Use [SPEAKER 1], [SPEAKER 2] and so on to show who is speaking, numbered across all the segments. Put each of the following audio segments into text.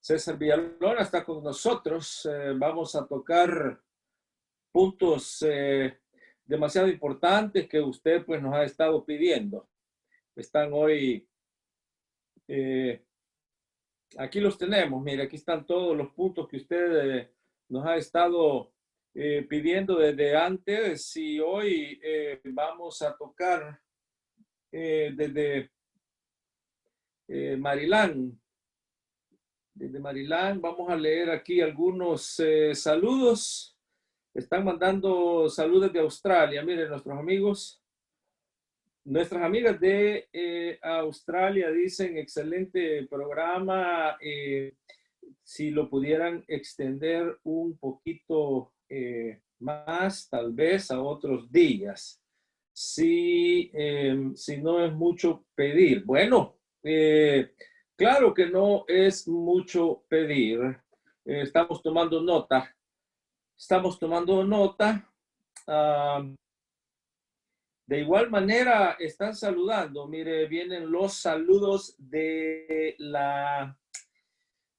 [SPEAKER 1] César Villalona está con nosotros. Vamos a tocar puntos demasiado importantes que usted pues nos ha estado pidiendo. Están hoy, aquí los tenemos, mire, aquí están todos los puntos que usted nos ha estado pidiendo desde antes, y hoy vamos a tocar desde Maryland. Desde Maryland vamos a leer aquí algunos saludos. Están mandando saludos de Australia. Miren, nuestras amigas de Australia dicen: excelente programa. Si lo pudieran extender un poquito más, tal vez a otros días. Si no es mucho pedir. Bueno, claro que no es mucho pedir. Estamos tomando nota. De igual manera, están saludando. Mire, vienen los saludos de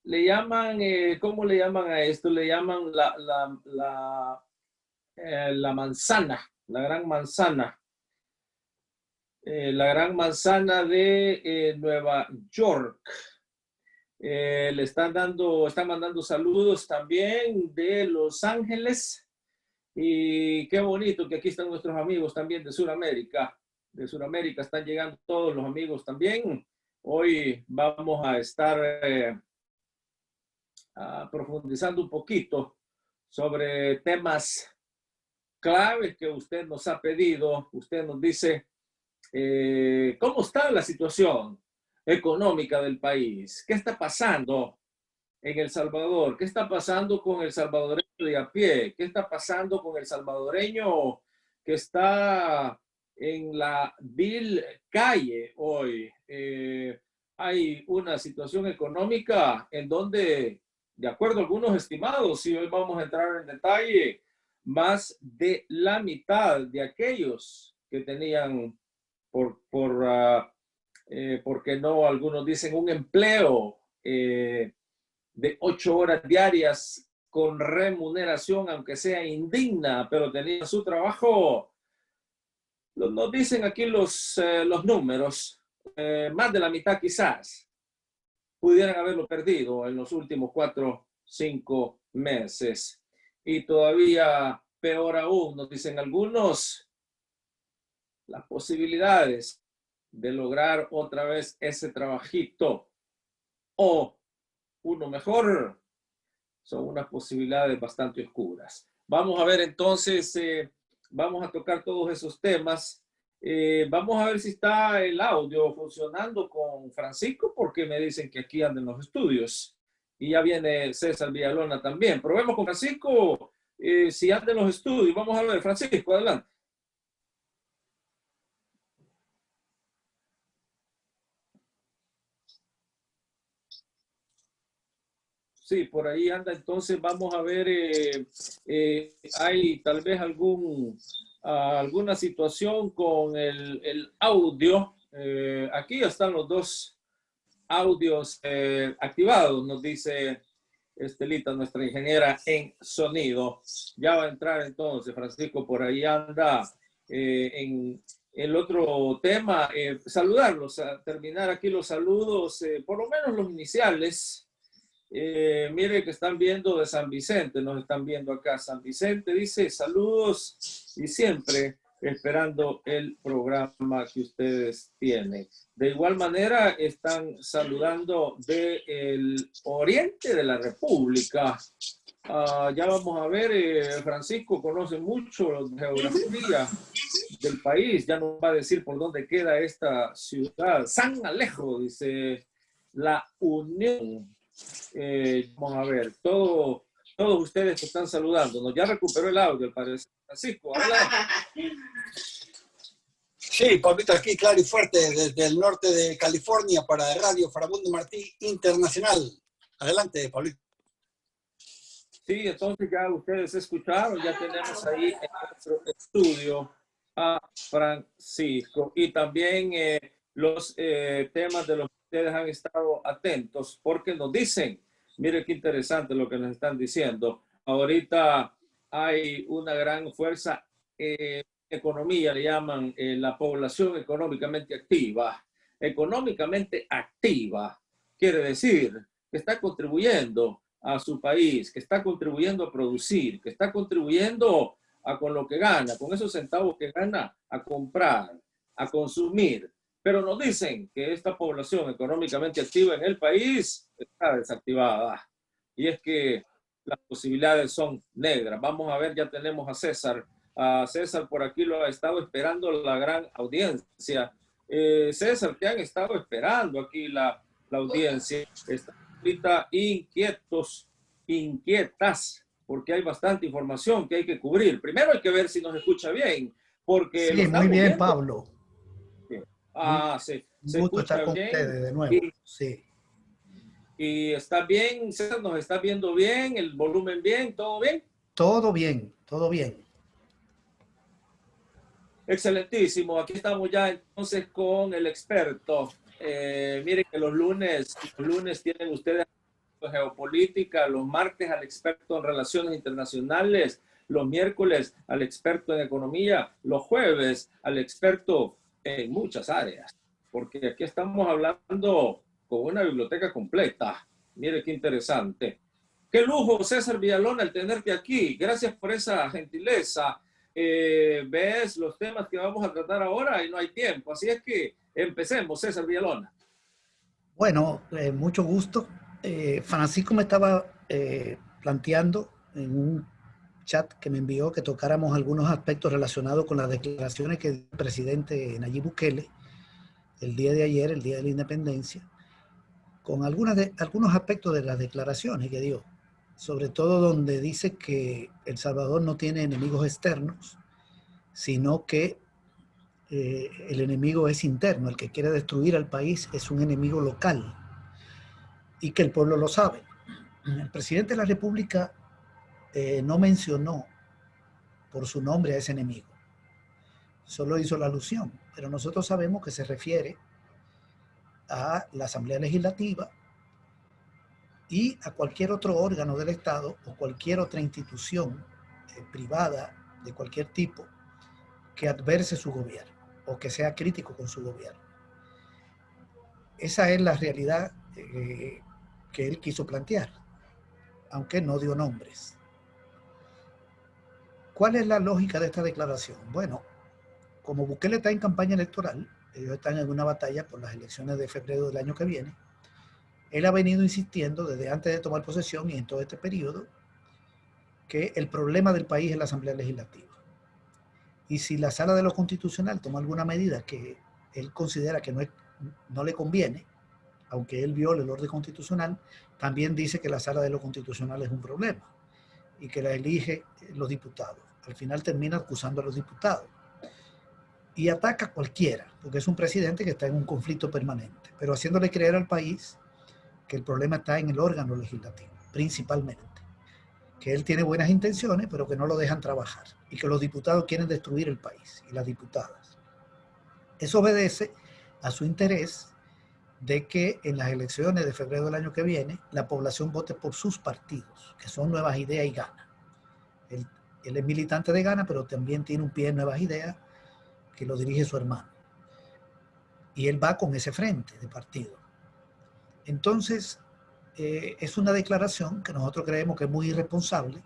[SPEAKER 1] le llaman, ¿cómo le llaman a esto? Le llaman la manzana, la gran manzana. La gran manzana de Nueva York. Están mandando saludos también de Los Ángeles. Y qué bonito que aquí están nuestros amigos también de Sudamérica. De Sudamérica están llegando todos los amigos también. Hoy vamos a estar profundizando un poquito sobre temas claves que usted nos ha pedido. Usted nos dice cómo está la situación económica del país, qué está pasando en El Salvador, qué está pasando con el salvadoreño de a pie, qué está pasando con el salvadoreño que está en la vil calle hoy. Hay una situación económica en donde, de acuerdo a algunos estimados, y hoy vamos a entrar en detalle, más de la mitad de aquellos que tenían porque no, algunos dicen un empleo de 8 horas diarias con remuneración, aunque sea indigna, pero tenía su trabajo. Nos dicen aquí los números, más de la mitad quizás pudieran haberlo perdido en los últimos 4, 5 meses. Y todavía peor aún, nos dicen algunos, las posibilidades de lograr otra vez ese trabajito o uno mejor son unas posibilidades bastante oscuras. Vamos a ver entonces, vamos a tocar todos esos temas. Vamos a ver si está el audio funcionando con Francisco, porque me dicen que aquí andan los estudios. Y ya viene César Villalona también. Probemos con Francisco si anda en los estudios. Vamos a ver, Francisco, adelante. Sí, por ahí anda. Entonces vamos a ver, hay tal vez alguna situación con el audio. Aquí están los dos audios activados, nos dice Estelita, nuestra ingeniera en sonido. Ya va a entrar entonces, Francisco, por ahí anda en el otro tema. Saludarlos, a terminar aquí los saludos, por lo menos los iniciales. Mire que están viendo de San Vicente, nos están viendo acá. San Vicente dice saludos y siempre esperando el programa que ustedes tienen. De igual manera están saludando del oriente de la República. Ya vamos a ver, Francisco conoce mucho la geografía del país, ya nos va a decir por dónde queda esta ciudad. San Alejo, dice La Unión. Vamos a ver, todos ustedes que están saludándonos. Ya recuperó el audio, el padre Francisco. Adelante.
[SPEAKER 2] Sí, Pablito, aquí claro y fuerte desde el norte de California para Radio Farabundo Martí Internacional. Adelante, Pablito.
[SPEAKER 1] Sí, entonces ya ustedes escucharon, ya tenemos ahí en nuestro estudio a Francisco y también los temas de los que ustedes han estado atentos, porque nos dicen Mire qué interesante lo que nos están diciendo. Ahorita hay una gran fuerza, economía, le llaman la población económicamente activa. Económicamente activa quiere decir que está contribuyendo a su país, que está contribuyendo a producir, que está contribuyendo a con lo que gana, con esos centavos que gana, a comprar, a consumir. Pero nos dicen que esta población económicamente activa en el país está desactivada. Y es que las posibilidades son negras. Vamos a ver, ya tenemos a César. A César por aquí lo ha estado esperando la gran audiencia. César, ¿qué han estado esperando aquí la audiencia? Están ahorita inquietos, inquietas, porque hay bastante información que hay que cubrir. Primero hay que ver si nos escucha bien, porque lo
[SPEAKER 3] Sí, muy
[SPEAKER 1] estamos
[SPEAKER 3] bien,
[SPEAKER 1] viendo.
[SPEAKER 3] Pablo. Muy
[SPEAKER 1] Se
[SPEAKER 3] un gusto estar
[SPEAKER 1] escucha
[SPEAKER 3] con
[SPEAKER 1] bien.
[SPEAKER 3] ustedes de nuevo. Sí.
[SPEAKER 1] Y está bien, César, nos está viendo bien, el volumen bien, todo bien.
[SPEAKER 3] Todo bien, todo bien.
[SPEAKER 1] Excelentísimo. Aquí estamos ya entonces con el experto. Miren que los lunes tienen ustedes geopolítica, los martes al experto en relaciones internacionales, los miércoles al experto en economía, los jueves al experto en muchas áreas, porque aquí estamos hablando con una biblioteca completa. Mire qué interesante. Qué lujo, César Villalona, el tenerte aquí. Gracias por esa gentileza. Ves los temas que vamos a tratar ahora y no hay tiempo. Así es que empecemos, César Villalona.
[SPEAKER 3] Bueno, mucho gusto. Francisco me estaba planteando en un chat que me envió que tocáramos algunos aspectos relacionados con las declaraciones que dio el presidente Nayib Bukele el día de ayer, el día de la independencia, con algunos aspectos de las declaraciones que dio, sobre todo donde dice que El Salvador no tiene enemigos externos, sino que el enemigo es interno, el que quiere destruir al país es un enemigo local y que el pueblo lo sabe. El presidente de la República no mencionó por su nombre a ese enemigo, solo hizo la alusión, pero nosotros sabemos que se refiere a la Asamblea Legislativa y a cualquier otro órgano del Estado o cualquier otra institución privada de cualquier tipo que adverse su gobierno o que sea crítico con su gobierno. Esa es la realidad que él quiso plantear, aunque no dio nombres. ¿Cuál es la lógica de esta declaración? Bueno, como Bukele está en campaña electoral, ellos están en una batalla por las elecciones de febrero del año que viene, él ha venido insistiendo desde antes de tomar posesión y en todo este periodo que el problema del país es la Asamblea Legislativa. Y si la Sala de lo Constitucional toma alguna medida que él considera que no le conviene, aunque él viole el orden constitucional, también dice que la Sala de lo Constitucional es un problema y que la elige los diputados. Al final termina acusando a los diputados y ataca a cualquiera, porque es un presidente que está en un conflicto permanente, pero haciéndole creer al país que el problema está en el órgano legislativo, principalmente. Que él tiene buenas intenciones, pero que no lo dejan trabajar y que los diputados quieren destruir el país y las diputadas. Eso obedece a su interés de que en las elecciones de febrero del año que viene la población vote por sus partidos, que son Nuevas Ideas y Gana. Él es militante de Gana, pero también tiene un pie en Nuevas Ideas que lo dirige su hermano. Y él va con ese frente de partido. Entonces, es una declaración que nosotros creemos que es muy irresponsable.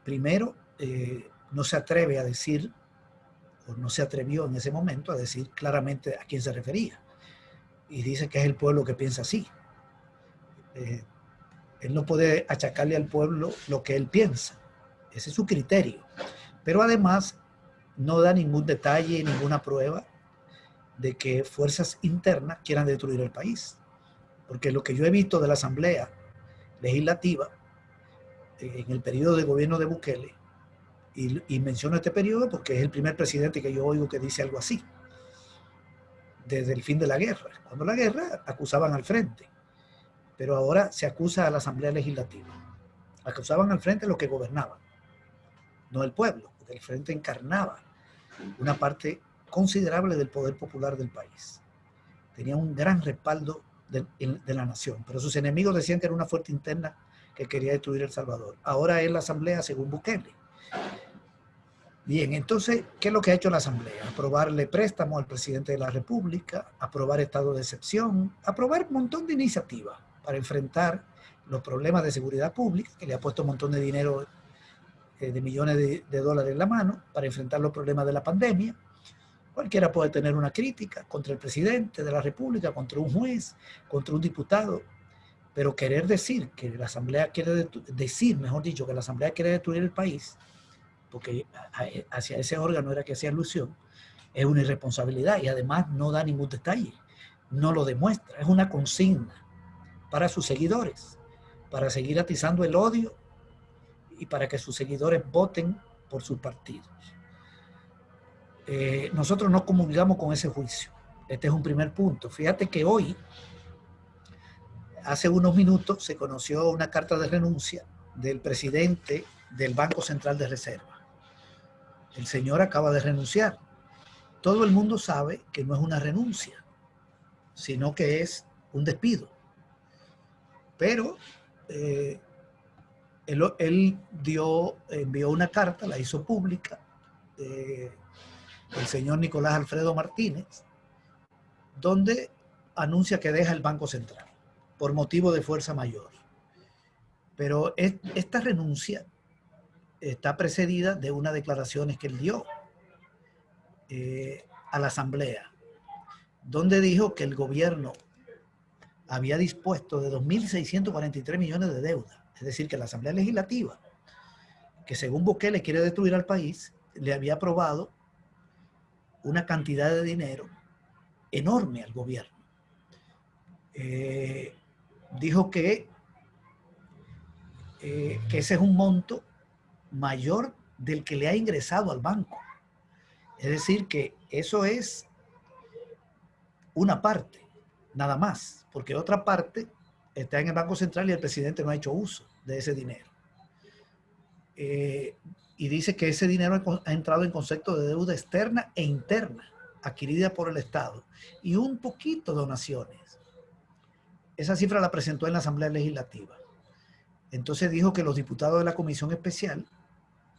[SPEAKER 3] Primero, no se atreve a decir, o no se atrevió en ese momento a decir claramente a quién se refería. Y dice que es el pueblo que piensa así. Él no puede achacarle al pueblo lo que él piensa. Ese es su criterio. Pero además no da ningún detalle, ninguna prueba de que fuerzas internas quieran destruir el país. Porque lo que yo he visto de la Asamblea Legislativa en el periodo de gobierno de Bukele, y menciono este periodo porque es el primer presidente que yo oigo que dice algo así, desde el fin de la guerra. Cuando la guerra acusaban al frente, pero ahora se acusa a la Asamblea Legislativa. Acusaban al frente los que gobernaban, no el pueblo, porque el frente encarnaba una parte considerable del poder popular del país. Tenía un gran respaldo de la nación. Pero sus enemigos decían que era una fuerza interna que quería destruir El Salvador. Ahora es la Asamblea según Bukele. Bien, entonces, ¿qué es lo que ha hecho la Asamblea? Aprobarle préstamos al presidente de la República, aprobar estado de excepción, aprobar un montón de iniciativas para enfrentar los problemas de seguridad pública, que le ha puesto un montón de dinero, de millones de dólares en la mano, para enfrentar los problemas de la pandemia. Cualquiera puede tener una crítica contra el presidente de la República, contra un juez, contra un diputado, pero querer decir que la Asamblea quiere mejor dicho, que la Asamblea quiere destruir el país, porque hacia ese órgano era que hacía alusión, es una irresponsabilidad y además no da ningún detalle, no lo demuestra, es una consigna para sus seguidores, para seguir atizando el odio y para que sus seguidores voten por sus partidos. Nosotros no comulgamos con ese juicio. Este es un primer punto. Fíjate que hoy, hace unos minutos, se conoció una carta de renuncia del presidente del Banco Central de Reserva. El señor acaba de renunciar. Todo el mundo sabe que no es una renuncia, sino que es un despido. Pero él envió una carta, la hizo pública, el señor Nicolás Alfredo Martínez, donde anuncia que deja el Banco Central por motivo de fuerza mayor. Pero esta renuncia está precedida de unas declaraciones que él dio a la Asamblea, donde dijo que el gobierno había dispuesto de 2.643 millones de deuda. Es decir, que la Asamblea Legislativa, que según Bukele quiere destruir al país, le había aprobado una cantidad de dinero enorme al gobierno. Dijo que ese es un monto mayor del que le ha ingresado al banco. Es decir, que eso es una parte, nada más, porque otra parte está en el Banco Central y el presidente no ha hecho uso de ese dinero. Y dice que ese dinero ha entrado en concepto de deuda externa e interna, adquirida por el Estado, y un poquito de donaciones. Esa cifra la presentó en la Asamblea Legislativa. Entonces dijo que los diputados de la Comisión Especial,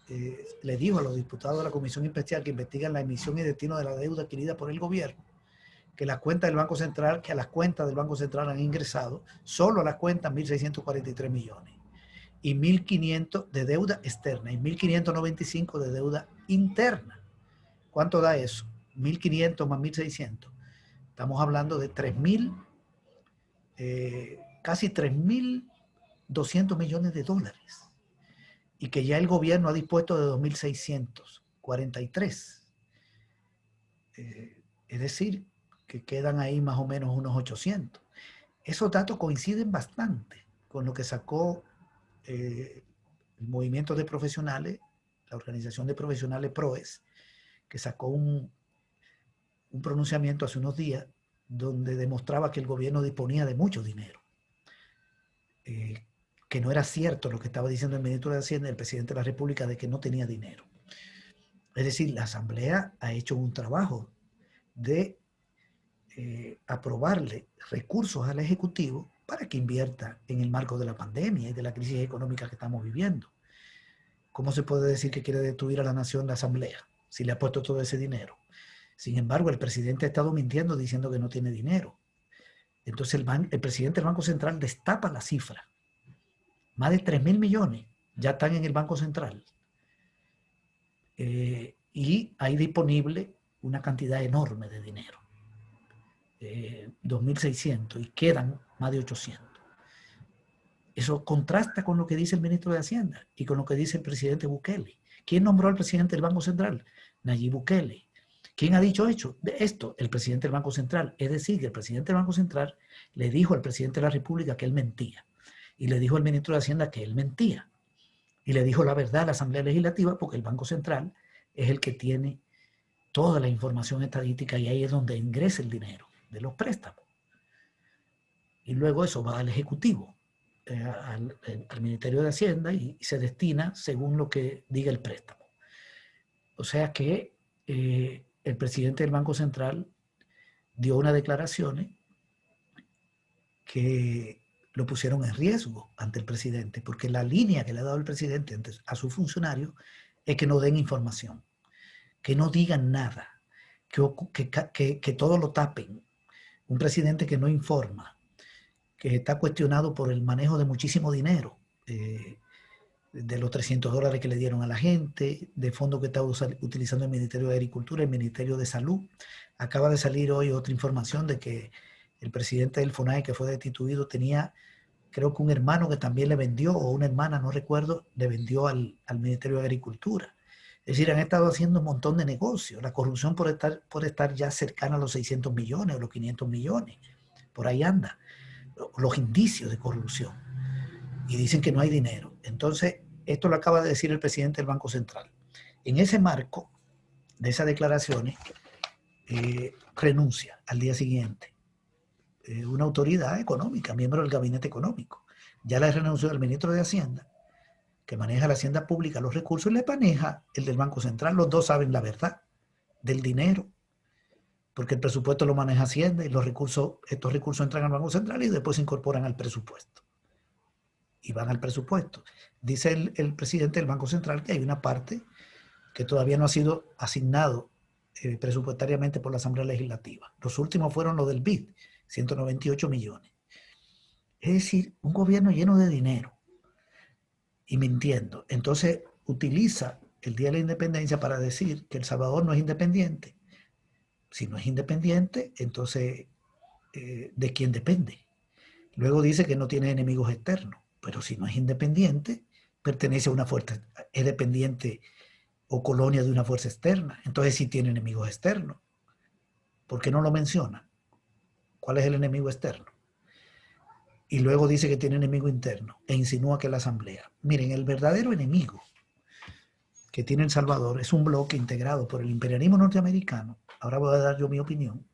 [SPEAKER 3] le dijo a los diputados de la Comisión Especial que investigan la emisión y destino de la deuda adquirida por el gobierno, que las cuentas del Banco Central, que a las cuentas del Banco Central han ingresado, solo a las cuentas 1.643 millones. Y 1.500 de deuda externa y 1.595 de deuda interna. ¿Cuánto da eso? 1.500 más 1.600. Estamos hablando de 3.000, casi 3.200 millones de dólares. Y que ya el gobierno ha dispuesto de 2.643. Es decir, que quedan ahí más o menos unos 800. Esos datos coinciden bastante con lo que sacó el movimiento de profesionales, la organización de profesionales PROES, que sacó un pronunciamiento hace unos días donde demostraba que el gobierno disponía de mucho dinero, que no era cierto lo que estaba diciendo el ministro de Hacienda y el presidente de la República de que no tenía dinero. Es decir, la Asamblea ha hecho un trabajo de aprobarle recursos al Ejecutivo para que invierta en el marco de la pandemia y de la crisis económica que estamos viviendo. ¿Cómo se puede decir que quiere destruir a la nación la Asamblea si le ha puesto todo ese dinero? Sin embargo, el presidente ha estado mintiendo diciendo que no tiene dinero. Entonces el presidente del Banco Central destapa la cifra. Más de 3.000 millones ya están en el Banco Central. Y hay disponible una cantidad enorme de dinero. 2.600 y quedan más de 800. Eso contrasta con lo que dice el ministro de Hacienda y con lo que dice el presidente Bukele. ¿Quién nombró al presidente del Banco Central? Nayib Bukele. ¿Quién ha dicho esto? El presidente del Banco Central. Es decir, que el presidente del Banco Central le dijo al presidente de la República que él mentía. Y le dijo al ministro de Hacienda que él mentía. Y le dijo la verdad a la Asamblea Legislativa porque el Banco Central es el que tiene toda la información estadística y ahí es donde ingresa el dinero de los préstamos. Y luego eso va al Ejecutivo, al Ministerio de Hacienda y se destina según lo que diga el préstamo. O sea que el presidente del Banco Central dio unas declaraciones que lo pusieron en riesgo ante el presidente, porque la línea que le ha dado el presidente a sus funcionarios es que no den información, que no digan nada, que todo lo tapen. Un presidente que no informa, que está cuestionado por el manejo de muchísimo dinero, de los $300 que le dieron a la gente, de fondos que está utilizando el Ministerio de Agricultura, el Ministerio de Salud. Acaba de salir hoy otra información de que el presidente del FONAE, que fue destituido, tenía, creo que un hermano que también le vendió, o una hermana, no recuerdo, le vendió al Ministerio de Agricultura. Es decir, han estado haciendo un montón de negocios. La corrupción por estar ya cercana a los 600 millones o los 500 millones. Por ahí anda. Los indicios de corrupción. Y dicen que no hay dinero. Entonces, esto lo acaba de decir el presidente del Banco Central. En ese marco de esas declaraciones, renuncia al día siguiente una autoridad económica, miembro del gabinete económico. Ya le renunció al ministro de Hacienda, que maneja la hacienda pública, los recursos, y le maneja el del Banco Central. Los dos saben la verdad del dinero, porque el presupuesto lo maneja Hacienda y estos recursos entran al Banco Central y después se incorporan al presupuesto. Y van al presupuesto. Dice el presidente del Banco Central que hay una parte que todavía no ha sido asignado presupuestariamente por la Asamblea Legislativa. Los últimos fueron los del BID, 198 millones. Es decir, un gobierno lleno de dinero y mintiendo. Entonces utiliza el Día de la Independencia para decir que El Salvador no es independiente. Si no es independiente, entonces, ¿de quién depende? Luego dice que no tiene enemigos externos, pero si no es independiente, pertenece a una fuerza, es dependiente o colonia de una fuerza externa. Entonces sí tiene enemigos externos. ¿Por qué no lo menciona? ¿Cuál es el enemigo externo? Y luego dice que tiene enemigo interno e insinúa que es la Asamblea. Miren, el verdadero enemigo que tiene El Salvador es un bloque integrado por el imperialismo norteamericano. Ahora voy a dar yo mi opinión.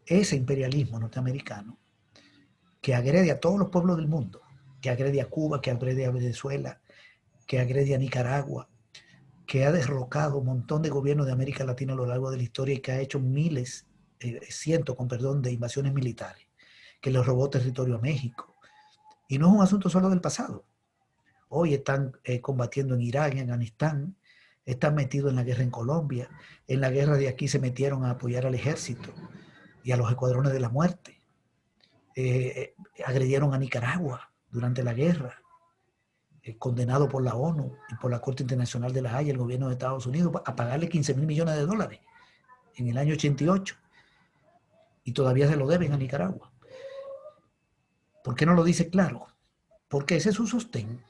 [SPEAKER 3] Ese imperialismo norteamericano que agrede a todos los pueblos del mundo, que agrede a Cuba, que agrede a Venezuela, que agrede a Nicaragua, que ha derrocado un montón de gobiernos de América Latina a lo largo de la historia y que ha hecho cientos de invasiones militares, que le robó territorio a México. Y no es un asunto solo del pasado. Hoy están combatiendo en Irak, en Afganistán, están metidos en la guerra en Colombia, en la guerra de aquí se metieron a apoyar al ejército y a los escuadrones de la muerte. Agredieron a Nicaragua durante la guerra, condenado por la ONU y por la Corte Internacional de la Haya, el gobierno de Estados Unidos, a pagarle $15,000 millones en el año 88. Y todavía se lo deben a Nicaragua. ¿Por qué no lo dice claro? Porque ese es su sostén.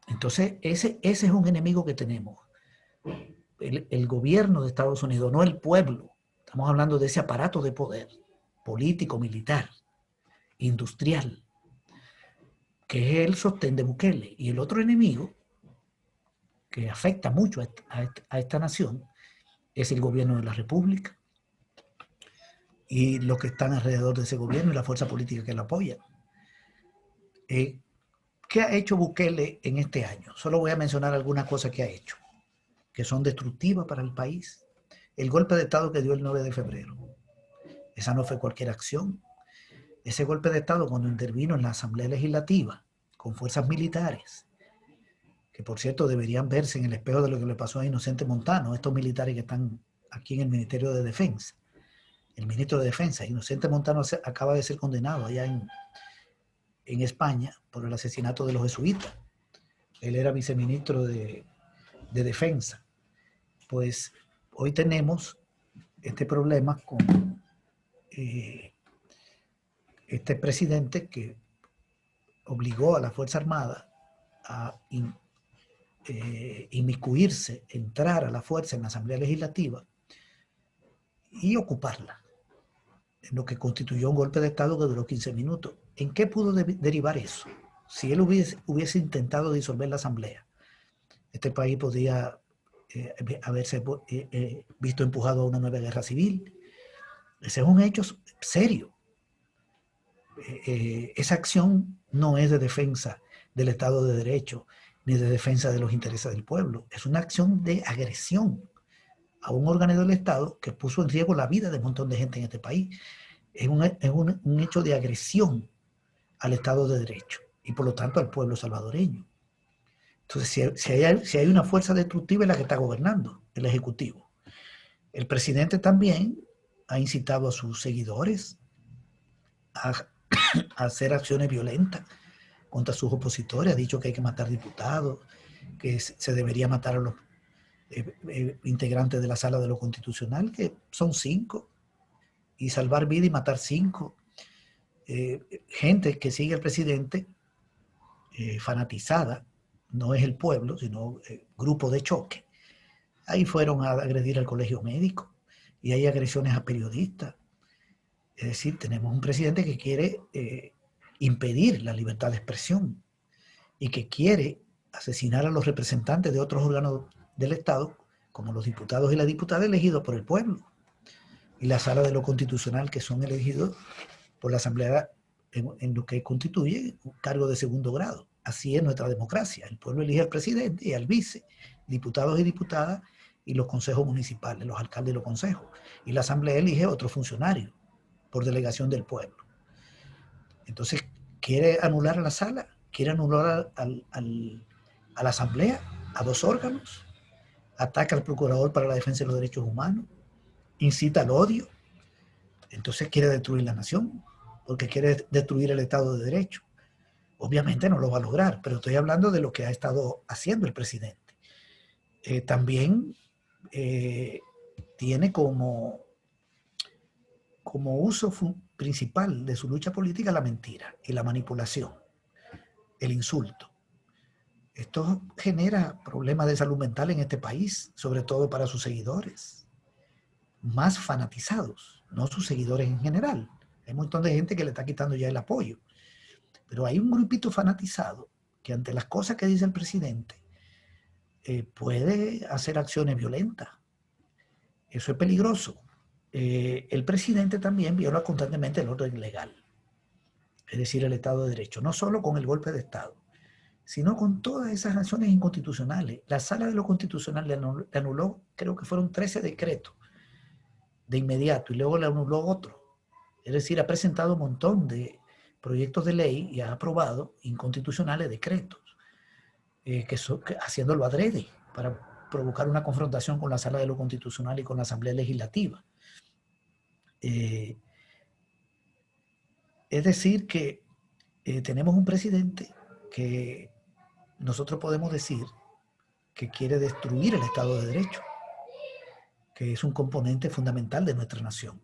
[SPEAKER 3] Entonces, ese es un enemigo que tenemos. El gobierno de Estados Unidos, no el pueblo. Estamos hablando de ese aparato de poder político, militar, industrial, que es el sostén de Bukele. Y el otro enemigo que afecta mucho a esta nación es el gobierno de la República y los que están alrededor de ese gobierno y la fuerza política que lo apoya. ¿Qué ha hecho Bukele en este año? Solo voy a mencionar algunas cosas que ha hecho, que son destructivas para el país. El golpe de Estado que dio el 9 de febrero. Esa no fue cualquier acción. Ese golpe de Estado, cuando intervino en la Asamblea Legislativa con fuerzas militares, que por cierto deberían verse en el espejo de lo que le pasó a Inocente Montano, estos militares que están aquí en el Ministerio de Defensa. El ministro de Defensa, Inocente Montano, acaba de ser condenado allá en España por el asesinato de los jesuitas. Él era viceministro de Defensa. Pues hoy tenemos este problema con este presidente que obligó a la Fuerza Armada a inmiscuirse, entrar a la fuerza en la Asamblea Legislativa y ocuparla, en lo que constituyó un golpe de Estado que duró 15 minutos. ¿En qué pudo derivar eso? Si él hubiese intentado disolver la Asamblea, este país podría haberse visto empujado a una nueva guerra civil. Ese es un hecho serio. Esa acción no es de defensa del Estado de Derecho ni de defensa de los intereses del pueblo. Es una acción de agresión a un órgano del Estado que puso en riesgo la vida de un montón de gente en este país. Es un hecho de agresión al Estado de Derecho y por lo tanto al pueblo salvadoreño. Entonces, si hay una fuerza destructiva es la que está gobernando, el Ejecutivo. El presidente también ha incitado a sus seguidores a hacer acciones violentas contra sus opositores, ha dicho que hay que matar diputados, que se debería matar a los integrantes de la Sala de lo Constitucional, que son 5, y salvar vida y matar 5. Gente que sigue al presidente fanatizada, no es el pueblo, sino grupo de choque. Ahí fueron a agredir al colegio médico y hay agresiones a periodistas. Es decir, tenemos un presidente que quiere impedir la libertad de expresión y que quiere asesinar a los representantes de otros órganos del Estado, como los diputados y las diputadas elegidos por el pueblo, y la Sala de lo Constitucional, que son elegidos por la Asamblea en lo que constituye un cargo de segundo grado. Así es nuestra democracia. El pueblo elige al presidente y al vice, diputados y diputadas, y los consejos municipales, los alcaldes y los consejos. Y la Asamblea elige otro funcionario por delegación del pueblo. Entonces, quiere anular a la Sala, quiere anular a la Asamblea, a 2 órganos, ataca al Procurador para la Defensa de los Derechos Humanos, incita al odio. Entonces quiere destruir la nación, porque quiere destruir el Estado de Derecho. Obviamente no lo va a lograr, pero estoy hablando de lo que ha estado haciendo el presidente. También tiene como uso principal de su lucha política la mentira y la manipulación, el insulto. Esto genera problemas de salud mental en este país, sobre todo para sus seguidores más fanatizados, no sus seguidores en general. Hay un montón de gente que le está quitando ya el apoyo, pero hay un grupito fanatizado que ante las cosas que dice el presidente puede hacer acciones violentas. Eso es peligroso. El presidente también viola constantemente el orden legal, es decir, el Estado de Derecho, no solo con el golpe de Estado, sino con todas esas acciones inconstitucionales. La Sala de lo Constitucional le anuló, creo que fueron 13 decretos de inmediato, y luego le anuló otro. Es decir, ha presentado un montón de proyectos de ley y ha aprobado inconstitucionales decretos, haciéndolo adrede para provocar una confrontación con la Sala de lo Constitucional y con la Asamblea Legislativa. Es decir, que tenemos un presidente que nosotros podemos decir que quiere destruir el Estado de Derecho, que es un componente fundamental de nuestra nación.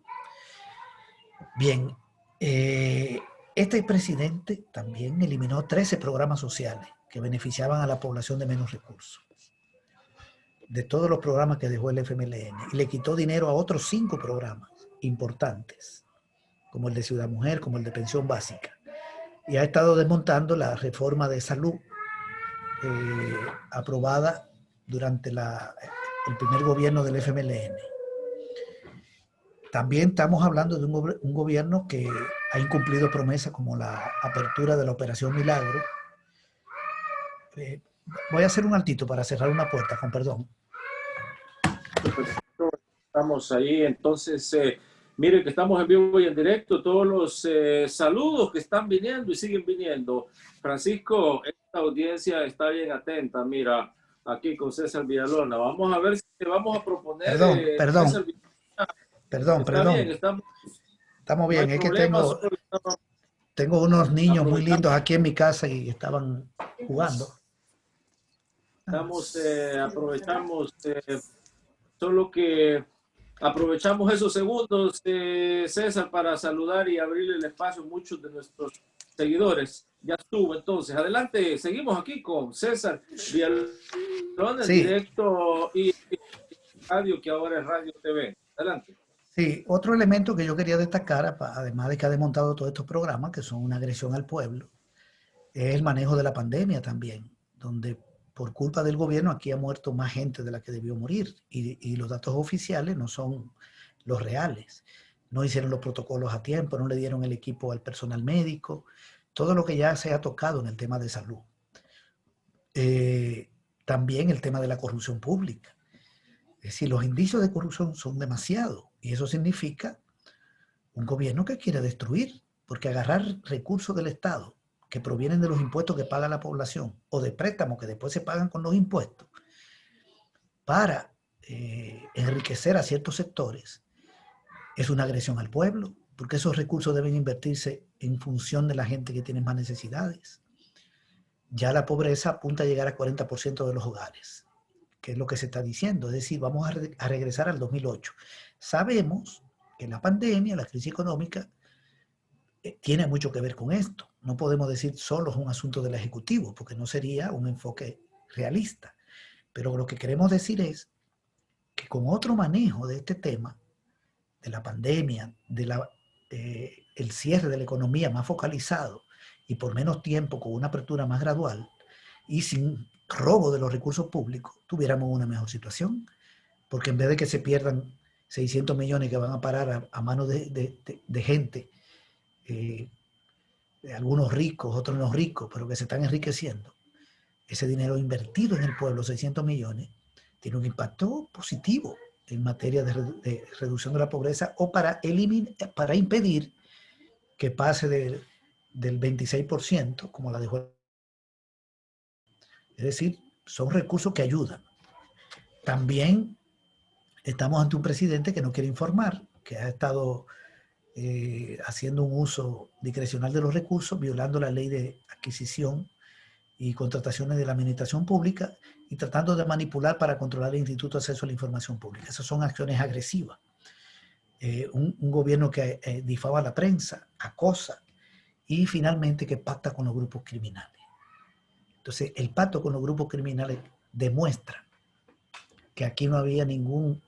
[SPEAKER 3] Bien, este presidente también eliminó 13 programas sociales que beneficiaban a la población de menos recursos, de todos los programas que dejó el FMLN, y le quitó dinero a otros 5 programas importantes, como el de Ciudad Mujer, como el de Pensión Básica, y ha estado desmontando la reforma de salud aprobada durante el primer gobierno del FMLN. También estamos hablando de un gobierno que ha incumplido promesas como la apertura de la Operación Milagro. Voy a hacer un altito para cerrar una puerta, con perdón.
[SPEAKER 1] Estamos ahí, entonces, mire que estamos en vivo y en directo. Todos los saludos que están viniendo y siguen viniendo. Francisco, esta audiencia está bien atenta. Mira, aquí con César Villalona. Vamos a ver si vamos a proponer.
[SPEAKER 3] Perdón.
[SPEAKER 1] Bien, estamos
[SPEAKER 3] bien. No es problema, que tengo unos niños muy lindos aquí en mi casa y estaban jugando.
[SPEAKER 1] Aprovechamos, solo que aprovechamos esos segundos, César, para saludar y abrirle el espacio a muchos de nuestros seguidores. Ya estuvo, entonces. Adelante, seguimos aquí con César Villalona, en directo y radio, que ahora es Radio TV. Adelante.
[SPEAKER 3] Sí, otro elemento que yo quería destacar, además de que ha desmontado todos estos programas, que son una agresión al pueblo, es el manejo de la pandemia también, donde por culpa del gobierno aquí ha muerto más gente de la que debió morir, y los datos oficiales no son los reales. No hicieron los protocolos a tiempo, no le dieron el equipo al personal médico, todo lo que ya se ha tocado en el tema de salud. También el tema de la corrupción pública. Es decir, los indicios de corrupción son demasiados, y eso significa un gobierno que quiere destruir, porque agarrar recursos del Estado que provienen de los impuestos que paga la población o de préstamos que después se pagan con los impuestos para enriquecer a ciertos sectores es una agresión al pueblo, porque esos recursos deben invertirse en función de la gente que tiene más necesidades. Ya la pobreza apunta a llegar al 40% de los hogares, que es lo que se está diciendo, es decir, vamos a regresar al 2008. Sabemos que la pandemia, la crisis económica, tiene mucho que ver con esto. No podemos decir solo es un asunto del Ejecutivo, porque no sería un enfoque realista. Pero lo que queremos decir es que con otro manejo de este tema, de la pandemia, el cierre de la economía más focalizado y por menos tiempo, con una apertura más gradual y sin robo de los recursos públicos, tuviéramos una mejor situación. Porque en vez de que se pierdan 600 millones que van a parar a manos de gente, de algunos ricos, otros no ricos, pero que se están enriqueciendo, ese dinero invertido en el pueblo, 600 millones, tiene un impacto positivo en materia de reducción de la pobreza o para impedir que pase del 26%, como la dejó. Es decir, son recursos que ayudan. También estamos ante un presidente que no quiere informar, que ha estado haciendo un uso discrecional de los recursos, violando la ley de adquisición y contrataciones de la administración pública y tratando de manipular para controlar el Instituto de Acceso a la Información Pública. Esas son acciones agresivas. Un gobierno que difama a la prensa, acosa y finalmente que pacta con los grupos criminales. Entonces, el pacto con los grupos criminales demuestra que aquí no había ningún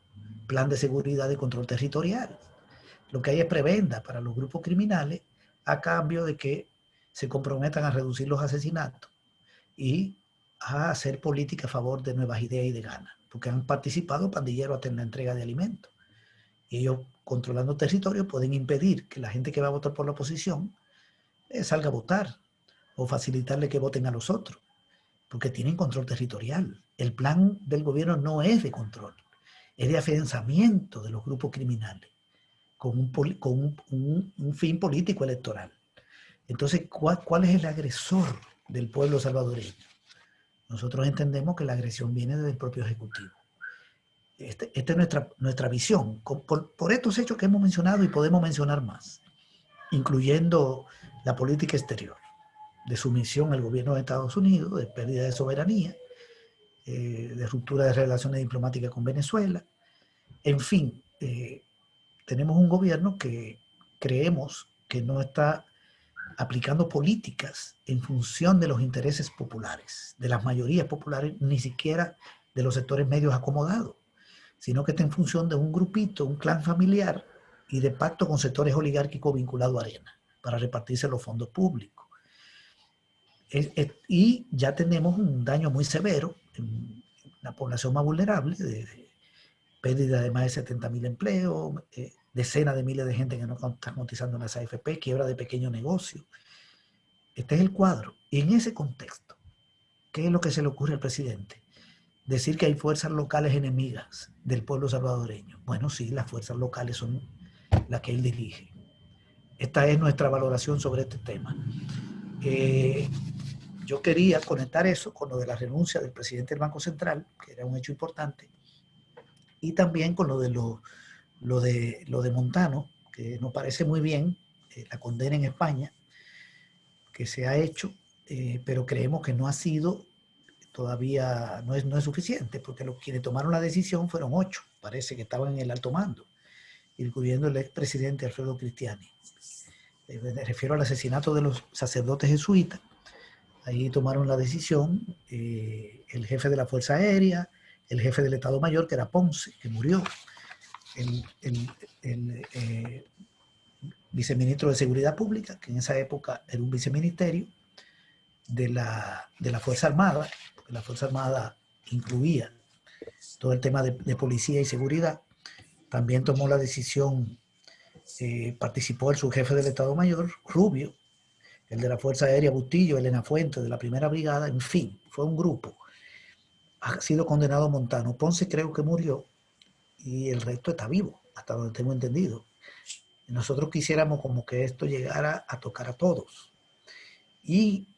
[SPEAKER 3] plan de seguridad de control territorial. Lo que hay es prebenda para los grupos criminales a cambio de que se comprometan a reducir los asesinatos y a hacer política a favor de nuevas ideas y de ganas, porque han participado pandilleros hasta en la entrega de alimentos. Y ellos, controlando territorio, pueden impedir que la gente que va a votar por la oposición salga a votar o facilitarle que voten a los otros, porque tienen control territorial. El plan del gobierno no es de control, es de afianzamiento de los grupos criminales con un fin político electoral. Entonces, ¿cuál es el agresor del pueblo salvadoreño? Nosotros entendemos que la agresión viene del propio Ejecutivo. Esta es nuestra visión, por estos hechos que hemos mencionado y podemos mencionar más, incluyendo la política exterior, de sumisión al gobierno de Estados Unidos, de pérdida de soberanía, de ruptura de relaciones diplomáticas con Venezuela. En fin, tenemos un gobierno que creemos que no está aplicando políticas en función de los intereses populares, de las mayorías populares, ni siquiera de los sectores medios acomodados, sino que está en función de un grupito, un clan familiar y de pacto con sectores oligárquicos vinculados a Arena para repartirse los fondos públicos. Y ya tenemos un daño muy severo en la población más vulnerable, de pérdida de más de 70.000 empleos, decenas de miles de gente que no están cotizando en las AFP, quiebra de pequeños negocios. Este es el cuadro. Y en ese contexto, ¿qué es lo que se le ocurre al presidente? Decir que hay fuerzas locales enemigas del pueblo salvadoreño. Bueno, sí, las fuerzas locales son las que él dirige. Esta es nuestra valoración sobre este tema. Yo quería conectar eso con lo de la renuncia del presidente del Banco Central, que era un hecho importante, y también con lo de Montano, que nos parece muy bien, la condena en España, que se ha hecho, pero creemos que no ha sido, todavía no es suficiente, porque los quienes tomaron la decisión fueron 8, parece que estaban en el alto mando, incluyendo el expresidente Alfredo Cristiani. Me refiero al asesinato de los sacerdotes jesuitas. Ahí tomaron la decisión el jefe de la Fuerza Aérea, el jefe del Estado Mayor, que era Ponce, que murió, el viceministro de Seguridad Pública, que en esa época era un viceministerio de la Fuerza Armada, porque la Fuerza Armada incluía todo el tema de policía y seguridad. También tomó la decisión, participó el subjefe del Estado Mayor, Rubio, el de la Fuerza Aérea, Bustillo, Elena Fuentes, de la Primera Brigada, en fin, fue un grupo. Ha sido condenado Montano. Ponce creo que murió y el resto está vivo, hasta donde tengo entendido. nosotros quisiéramos como que esto llegara a tocar a todos. Y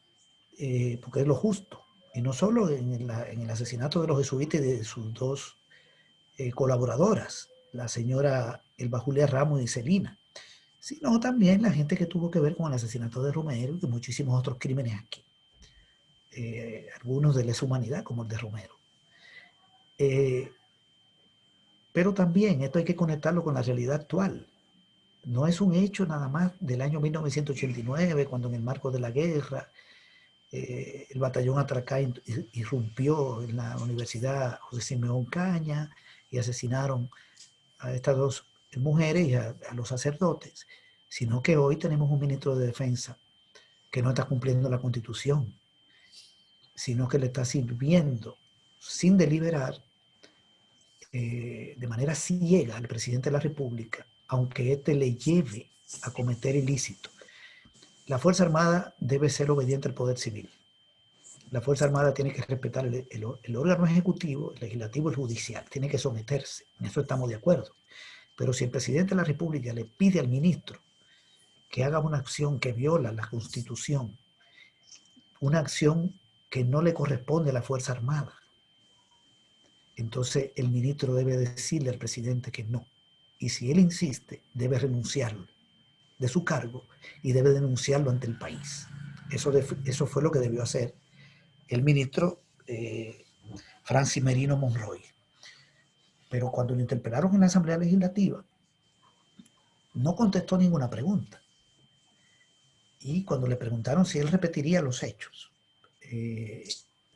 [SPEAKER 3] porque es lo justo. Y no solo en el asesinato de los jesuitas y de sus dos colaboradoras, la señora Elba Julia Ramos y Celina, sino también la gente que tuvo que ver con el asesinato de Romero y muchísimos otros crímenes aquí. Algunos de lesa humanidad, como el de Romero. Pero también esto hay que conectarlo con la realidad actual. No es un hecho nada más del año 1989, cuando en el marco de la guerra el batallón Atracá irrumpió en la Universidad José Simeón Caña y asesinaron a estas dos mujeres y a los sacerdotes, sino que hoy tenemos un ministro de Defensa que no está cumpliendo la Constitución, sino que le está sirviendo sin deliberar de manera ciega al presidente de la República, aunque éste le lleve a cometer ilícito. La Fuerza Armada debe ser obediente al Poder Civil. La Fuerza Armada tiene que respetar el órgano ejecutivo, el legislativo, el judicial. Tiene que someterse. En eso estamos de acuerdo. Pero si el presidente de la República le pide al ministro que haga una acción que viola la Constitución, una acción que no le corresponde a la Fuerza Armada, entonces el ministro debe decirle al presidente que no. Y si él insiste, debe renunciar de su cargo y debe denunciarlo ante el país. Eso fue lo que debió hacer el ministro Francis Merino Monroy. Pero cuando lo interpelaron en la Asamblea Legislativa, no contestó ninguna pregunta. Y cuando le preguntaron si él repetiría los hechos,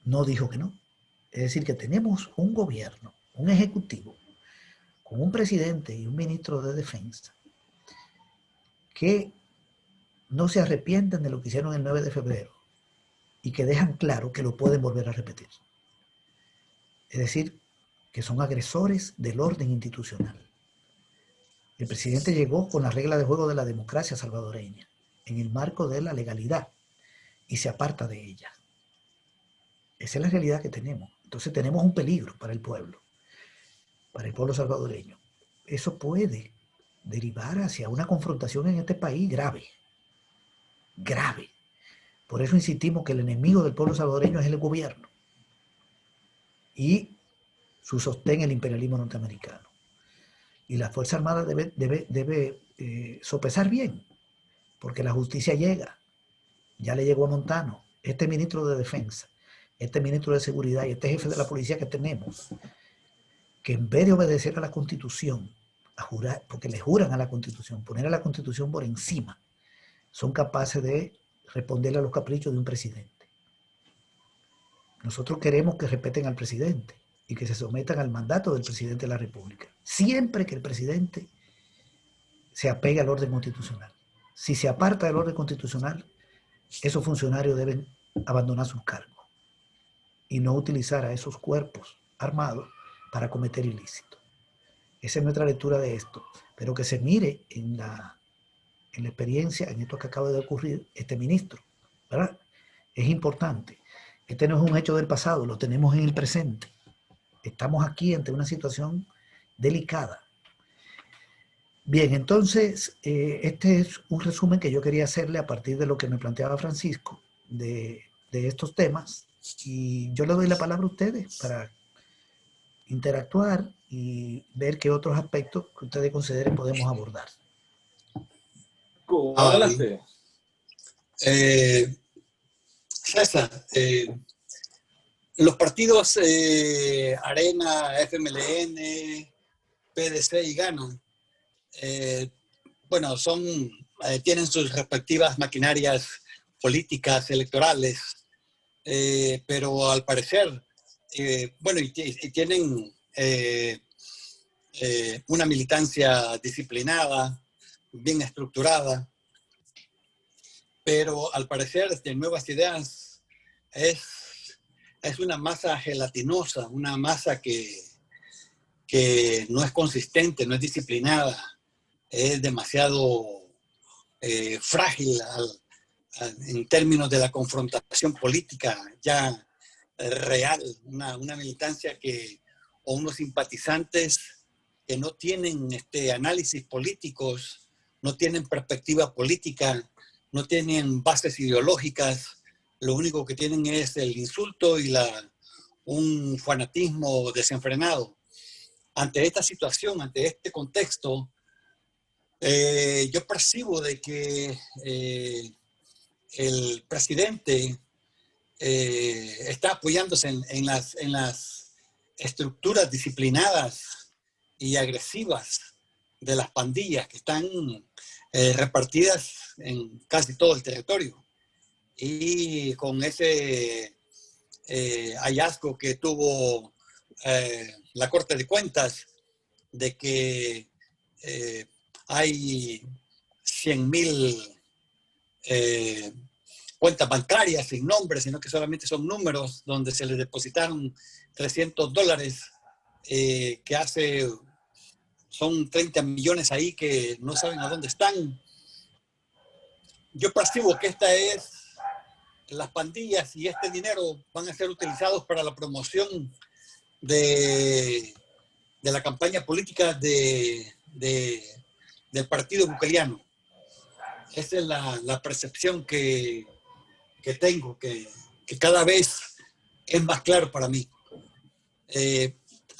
[SPEAKER 3] no dijo que no. Es decir, que tenemos un gobierno, un ejecutivo, con un presidente y un ministro de Defensa que no se arrepienten de lo que hicieron el 9 de febrero y que dejan claro que lo pueden volver a repetir. Es decir, que son agresores del orden institucional. El presidente llegó con la regla de juego de la democracia salvadoreña, en el marco de la legalidad, y se aparta de ella. Esa es la realidad que tenemos. Entonces tenemos un peligro para el pueblo salvadoreño. Eso puede derivar hacia una confrontación en este país grave. Grave. Por eso insistimos que el enemigo del pueblo salvadoreño es el gobierno y su sostén el imperialismo norteamericano. Y la Fuerza Armada debe sopesar bien, porque la justicia llega. Ya le llegó a Montano, este ministro de Defensa, este ministro de Seguridad y este jefe de la policía que tenemos, que en vez de obedecer a la Constitución, a jurar, porque le juran a la Constitución, poner a la Constitución por encima, son capaces de responderle a los caprichos de un presidente. Nosotros queremos que respeten al presidente y que se sometan al mandato del presidente de la República, siempre que el presidente se apegue al orden constitucional. Si se aparta del orden constitucional, esos funcionarios deben abandonar sus cargos y no utilizar a esos cuerpos armados para cometer ilícitos. Esa es nuestra lectura de esto, pero que se mire en la experiencia, en esto que acaba de ocurrir, este ministro, ¿verdad? Es importante. Este no es un hecho del pasado, lo tenemos en el presente. Estamos aquí ante una situación delicada. Bien, entonces, este es un resumen que yo quería hacerle a partir de lo que me planteaba Francisco de estos temas. Y yo le doy la palabra a ustedes para interactuar y ver qué otros aspectos que ustedes consideren podemos abordar.
[SPEAKER 1] Adelante.
[SPEAKER 2] César, los partidos Arena, FMLN, PDC y Gana, bueno, tienen sus respectivas maquinarias políticas, electorales, pero al parecer, bueno, y tienen una militancia disciplinada, bien estructurada, pero al parecer Nuevas Ideas es una masa gelatinosa, una masa que no es consistente, no es disciplinada, es demasiado frágil en términos de la confrontación política ya real, una militancia o unos simpatizantes que no tienen análisis políticos no tienen perspectiva política, no tienen bases ideológicas, lo único que tienen es el insulto y un fanatismo desenfrenado. Ante esta situación, ante este contexto, yo percibo de que el presidente está apoyándose en las estructuras disciplinadas y agresivas de las pandillas que están repartidas en casi todo el territorio. Y con ese hallazgo que tuvo la Corte de Cuentas de que hay 100,000 cuentas bancarias sin nombres, sino que solamente son números donde se les depositaron $300, que son 30 millones ahí que no saben a dónde están. Yo percibo que las pandillas y este dinero van a ser utilizados para la promoción de la campaña política del partido bukeleano. Esa es la percepción que tengo, que cada vez es más claro para mí.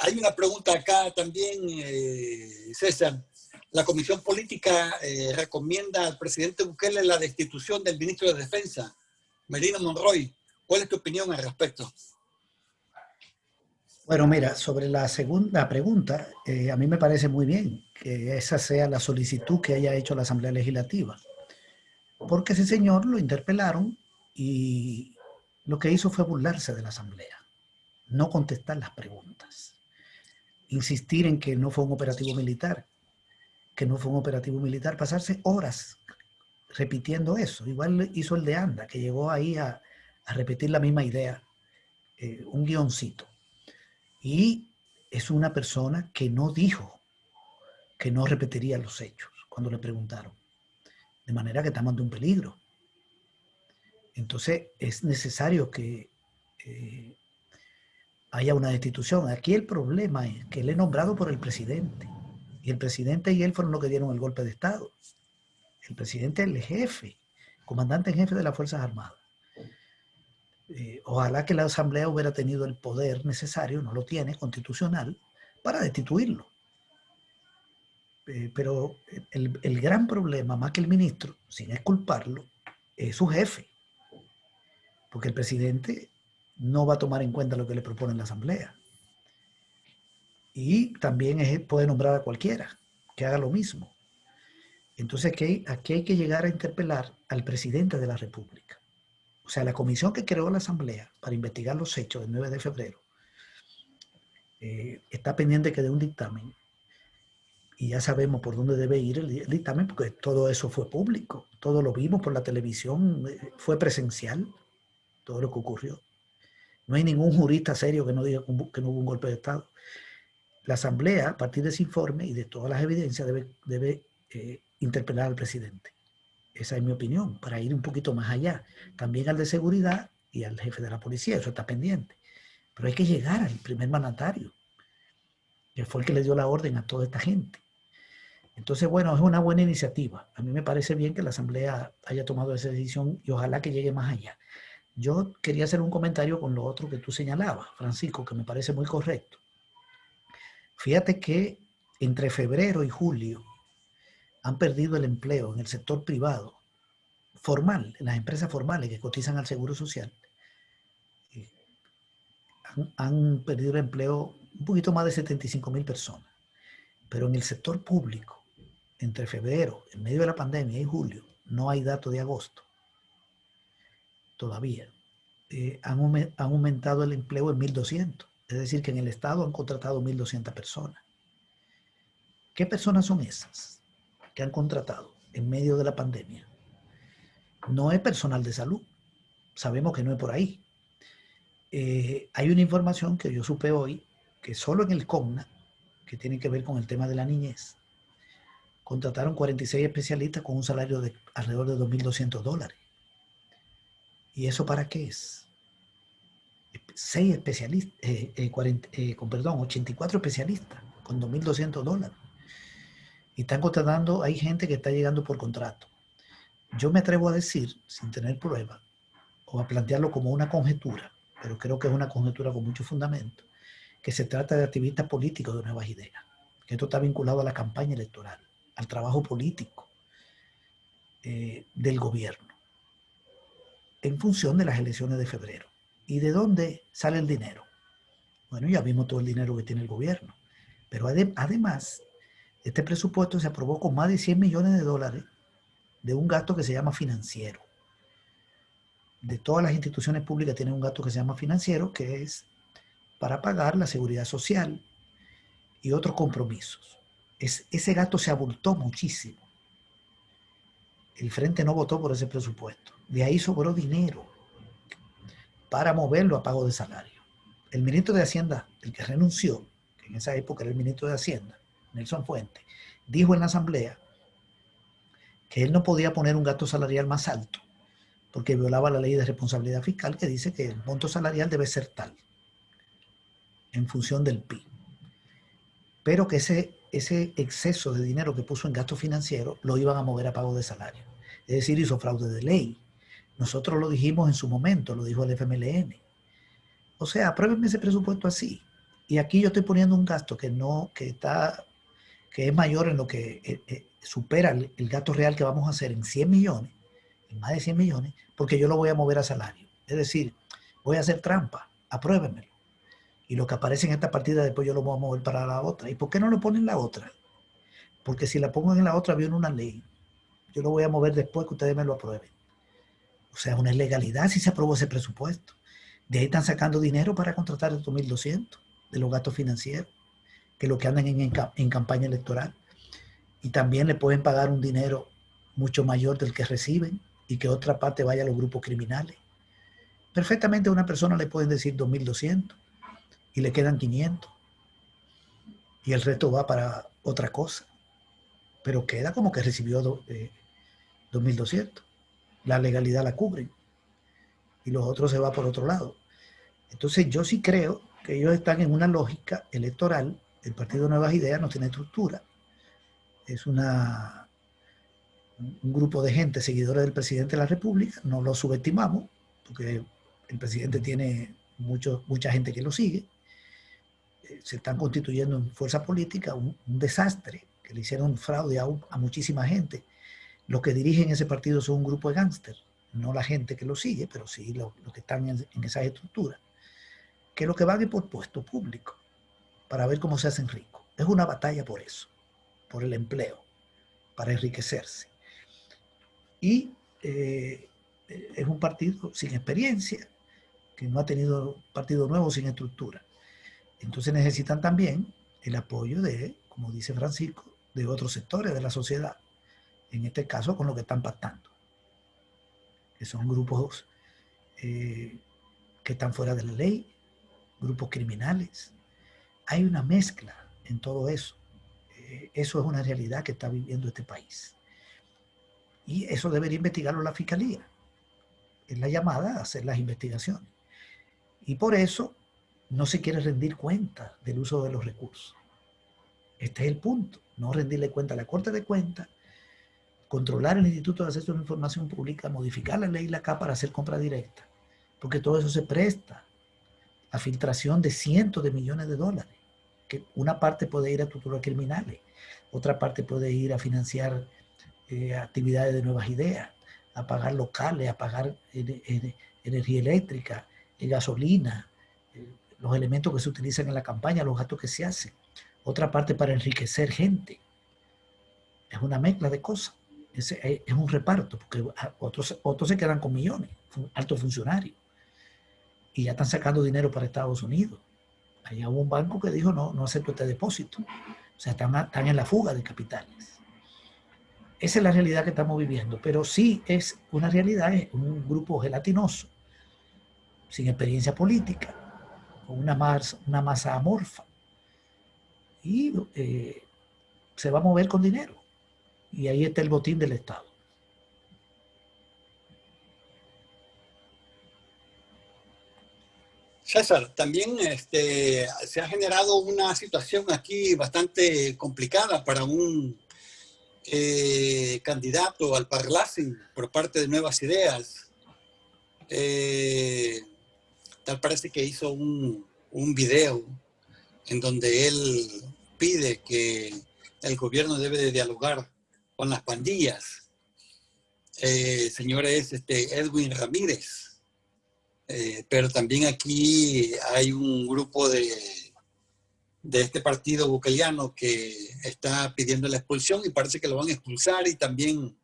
[SPEAKER 2] Hay una pregunta acá también, César. La Comisión Política recomienda al presidente Bukele la destitución del ministro de Defensa, Merino Monroy. ¿Cuál es tu opinión al respecto?
[SPEAKER 3] Bueno, mira, sobre la segunda pregunta, a mí me parece muy bien que esa sea la solicitud que haya hecho la Asamblea Legislativa, porque ese señor lo interpelaron y lo que hizo fue burlarse de la Asamblea, no contestar las preguntas, insistir en que no fue un operativo militar, pasarse horas repitiendo eso. Igual hizo el de Anda, que llegó ahí a repetir la misma idea, un guioncito. Y es una persona que no dijo que no repetiría los hechos cuando le preguntaron. De manera que estamos ante un peligro. Entonces es necesario que haya una destitución. Aquí el problema es que él es nombrado por el presidente. Y el presidente y él fueron los que dieron el golpe de Estado. El presidente es el jefe, comandante en jefe de las Fuerzas Armadas. Ojalá que la Asamblea hubiera tenido el poder necesario, no lo tiene, constitucional, para destituirlo. Pero el gran problema, más que el ministro, sin exculparlo, es su jefe. Porque el presidente no va a tomar en cuenta lo que le propone la Asamblea. Y también puede nombrar a cualquiera que haga lo mismo. Entonces aquí hay que llegar a interpelar al presidente de la República. O sea, la comisión que creó la Asamblea para investigar los hechos del 9 de febrero está pendiente que dé un dictamen. Y ya sabemos por dónde debe ir el dictamen, porque todo eso fue público. Todo lo vimos por la televisión, fue presencial, todo lo que ocurrió. No hay ningún jurista serio que no diga que no hubo un golpe de Estado. La Asamblea, a partir de ese informe y de todas las evidencias, debe interpelar al presidente. Esa es mi opinión, para ir un poquito más allá. También al de seguridad y al jefe de la policía, eso está pendiente. Pero hay que llegar al primer mandatario, que fue el que le dio la orden a toda esta gente. Entonces, bueno, es una buena iniciativa. A mí me parece bien que la Asamblea haya tomado esa decisión y ojalá que llegue más allá. Yo quería hacer un comentario con lo otro que tú señalabas, Francisco, que me parece muy correcto. Fíjate que entre febrero y julio han perdido el empleo en el sector privado, formal, en las empresas formales que cotizan al Seguro Social. Han perdido el empleo un poquito más de 75,000 personas. Pero en el sector público, entre febrero, en medio de la pandemia, y julio, no hay datos de agosto. Todavía. Han aumentado el empleo en 1,200. Es decir, que en el Estado han contratado 1,200 personas. ¿Qué personas son esas que han contratado en medio de la pandemia? No es personal de salud. Sabemos que no es por ahí. Hay una información que yo supe hoy, que solo en el CONNA, que tiene que ver con el tema de la niñez, contrataron 46 especialistas con un salario de alrededor de $2,200. ¿Y eso para qué es? 6 especialistas, 84 especialistas con $2,200. y están contratando, hay gente que está llegando por contrato. Yo me atrevo a decir, sin tener prueba, o a plantearlo como una conjetura, pero creo que es una conjetura con mucho fundamento, que se trata de activistas políticos de Nuevas Ideas, que esto está vinculado a la campaña electoral, al trabajo político del gobierno, en función de las elecciones de febrero. ¿Y de dónde sale el dinero? Bueno, ya vimos todo el dinero que tiene el gobierno, pero además, este presupuesto se aprobó con más de 100 millones de dólares de un gasto que se llama financiero. De todas las instituciones públicas tienen un gasto que se llama financiero, que es para pagar la seguridad social y otros compromisos. Ese gasto se abultó muchísimo. El Frente no votó por ese presupuesto. De ahí sobró dinero para moverlo a pago de salario. El ministro de Hacienda, el que renunció, que en esa época era el ministro de Hacienda, Nelson Fuentes, dijo en la asamblea que él no podía poner un gasto salarial más alto porque violaba la ley de responsabilidad fiscal que dice que el monto salarial debe ser tal en función del PIB. Pero que ese exceso de dinero que puso en gasto financiero lo iban a mover a pago de salario. Es decir, hizo fraude de ley. Nosotros lo dijimos en su momento, lo dijo el FMLN. O sea, apruébenme ese presupuesto así. Y aquí yo estoy poniendo un gasto que es mayor en lo que supera el gasto real que vamos a hacer en 100 millones, en más de 100 millones, porque yo lo voy a mover a salario. Es decir, voy a hacer trampa, apruébenmelo. Y lo que aparece en esta partida después yo lo voy a mover para la otra. ¿Y por qué no lo ponen en la otra? Porque si la pongo en la otra viene una ley. Yo lo voy a mover después que ustedes me lo aprueben. O sea, una ilegalidad si se aprobó ese presupuesto. De ahí están sacando dinero para contratar estos 1.200 de los gastos financieros, que lo que andan en campaña electoral. Y también le pueden pagar un dinero mucho mayor del que reciben y que otra parte vaya a los grupos criminales. Perfectamente a una persona le pueden decir 2.200 y le quedan 500 y el resto va para otra cosa. Pero queda como que recibió 2.200. La legalidad la cubren y los otros se va por otro lado. Entonces yo sí creo que ellos están en una lógica electoral. El Partido Nuevas Ideas no tiene estructura. Es un grupo de gente, seguidores del presidente de la República. No lo subestimamos, porque el presidente tiene mucha gente que lo sigue. Se están constituyendo en fuerza política, un desastre, que le hicieron fraude a muchísima gente. Los que dirigen ese partido son un grupo de gángsters, no la gente que lo sigue, pero sí los que están en esas estructuras, que lo que van es por puesto público, para ver cómo se hacen ricos. Es una batalla por eso, por el empleo, para enriquecerse. Y es un partido sin experiencia, que no ha tenido partido nuevo sin estructura. Entonces necesitan también el apoyo de, como dice Francisco, de otros sectores de la sociedad, en este caso con lo que están pactando, que son grupos que están fuera de la ley, grupos criminales. Hay una mezcla en todo eso. Eso es una realidad que está viviendo este país. Y eso debería investigarlo la Fiscalía. Es la llamada a hacer las investigaciones. Y por eso no se quiere rendir cuenta del uso de los recursos. Este es el punto. No rendirle cuenta a la Corte de Cuentas, controlar el Instituto de Acceso a la Información Pública, modificar la ley y la CAP para hacer compra directa. Porque todo eso se presta a filtración de cientos de millones de dólares. Que una parte puede ir a estructuras criminales, otra parte puede ir a financiar actividades de Nuevas Ideas, a pagar locales, a pagar energía eléctrica, gasolina, los elementos que se utilizan en la campaña, los gastos que se hacen. Otra parte para enriquecer gente. Es una mezcla de cosas. Es un reparto, porque otros se quedan con millones, altos funcionarios. Y ya están sacando dinero para Estados Unidos. Allá hubo un banco que dijo, no acepto este depósito. O sea, están en la fuga de capitales. Esa es la realidad que estamos viviendo. Pero sí es una realidad, es un grupo gelatinoso, sin experiencia política, con una masa amorfa. Y se va a mover con dinero. Y ahí está el botín del Estado.
[SPEAKER 2] César, también se ha generado una situación aquí bastante complicada para un candidato al Parlacen por parte de Nuevas Ideas. Tal parece que hizo un video en donde él pide que el gobierno debe de dialogar con las pandillas. Señor es Edwin Ramírez. Pero también aquí hay un grupo de este partido bukeliano que está pidiendo la expulsión y parece que lo van a expulsar, y también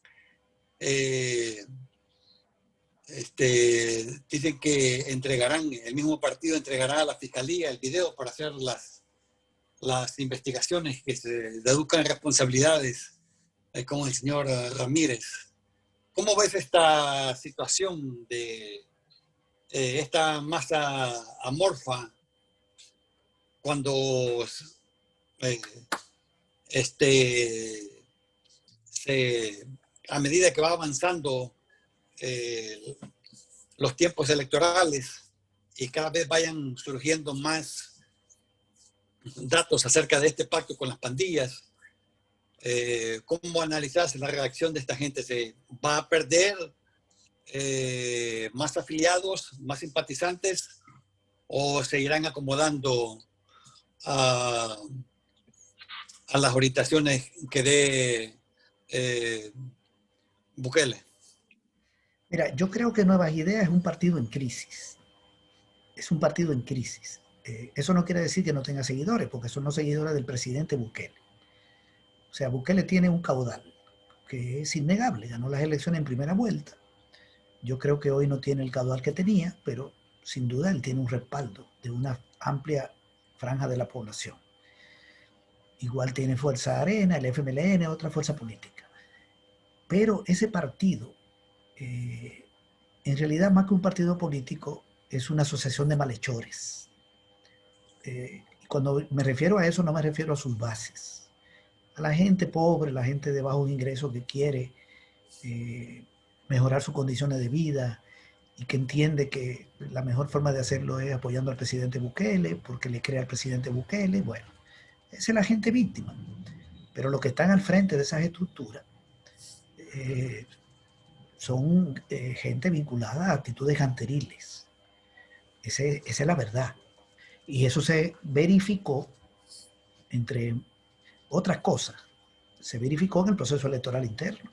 [SPEAKER 2] dicen que el mismo partido entregará a la fiscalía el video para hacer las investigaciones que se deduzcan responsabilidades con el señor Ramírez. ¿Cómo ves esta situación de esta masa amorfa cuando a medida que va avanzando los tiempos electorales y cada vez vayan surgiendo más datos acerca de este pacto con las pandillas? ¿Cómo analizas la reacción de esta gente? ¿Se va a perder más afiliados, más simpatizantes, o se irán acomodando a las orientaciones que dé Bukele?
[SPEAKER 3] Mira, yo creo que Nuevas Ideas es un partido en crisis. Es un partido en crisis. Eso no quiere decir que no tenga seguidores, porque son los seguidores del presidente Bukele. O sea, Bukele tiene un caudal que es innegable. Ganó las elecciones en primera vuelta. Yo creo que hoy no tiene el caudal que tenía, pero sin duda él tiene un respaldo de una amplia franja de la población. Igual tiene Fuerza Arena, el FMLN, otra fuerza política. Pero ese partido, en realidad más que un partido político, es una asociación de malhechores. Cuando me refiero a eso, no me refiero a sus bases. A la gente pobre, la gente de bajos ingresos que quiere mejorar sus condiciones de vida y que entiende que la mejor forma de hacerlo es apoyando al presidente Bukele, porque le cree al presidente Bukele. Bueno, esa es la gente víctima. Pero los que están al frente de esas estructuras son gente vinculada a actitudes ganteriles. Esa es la verdad. Y eso se verificó, entre otras cosas, se verificó en el proceso electoral interno.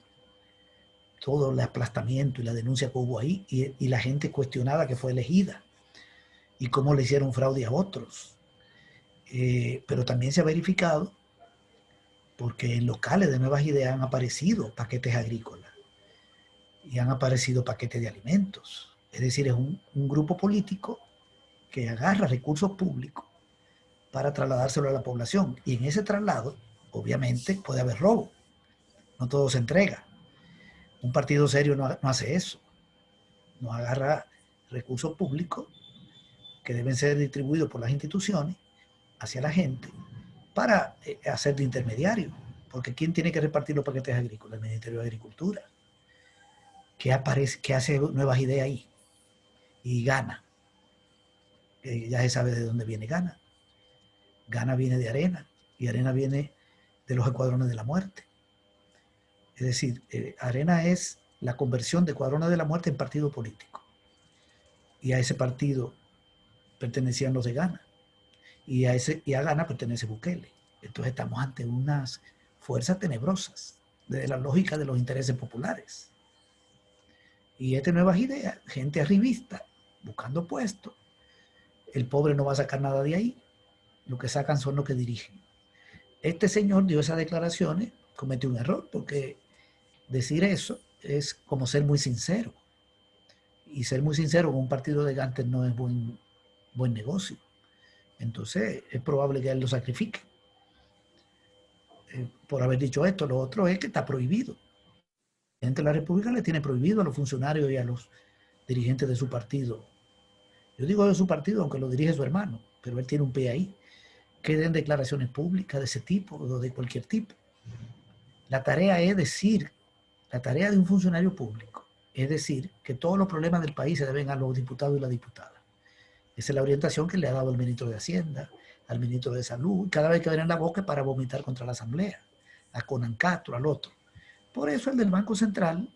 [SPEAKER 3] Todo el aplastamiento y la denuncia que hubo ahí, y la gente cuestionada que fue elegida, y cómo le hicieron fraude a otros. Pero también se ha verificado, porque en locales de Nuevas Ideas han aparecido paquetes agrícolas y han aparecido paquetes de alimentos. Es decir, es un grupo político que agarra recursos públicos para trasladárselo a la población. Y en ese traslado, obviamente, puede haber robo. No todo se entrega. Un partido serio no hace eso. No agarra recursos públicos que deben ser distribuidos por las instituciones hacia la gente para hacer de intermediario. Porque ¿quién tiene que repartir los paquetes agrícolas? El Ministerio de Agricultura. ¿Qué hace Nuevas Ideas ahí? Y Gana. Ya se sabe de dónde viene Gana. Gana viene de Arena, y Arena viene de los Escuadrones de la Muerte. Es decir, Arena es la conversión de Escuadrones de la Muerte en partido político. Y a ese partido pertenecían los de Gana. Y a Gana pertenece Bukele. Entonces estamos ante unas fuerzas tenebrosas de la lógica de los intereses populares. Y Nuevas Ideas, gente arribista, buscando puestos. El pobre no va a sacar nada de ahí. Lo que sacan son los que dirigen. Este señor dio esas declaraciones, cometió un error, porque decir eso es como ser muy sincero. Y ser muy sincero con un partido de gantes no es buen negocio. Entonces es probable que él lo sacrifique por haber dicho esto. Lo otro es que está prohibido. El presidente de la República le tiene prohibido a los funcionarios y a los dirigentes de su partido. Yo digo de su partido, aunque lo dirige su hermano, pero él tiene un pie ahí, que den declaraciones públicas de ese tipo o de cualquier tipo. La tarea de un funcionario público es decir que todos los problemas del país se deben a los diputados y las diputadas. Esa es la orientación que le ha dado el ministro de Hacienda, al ministro de Salud, cada vez que abren la boca para vomitar contra la Asamblea, a Conan Castro, al otro. Por eso el del Banco Central,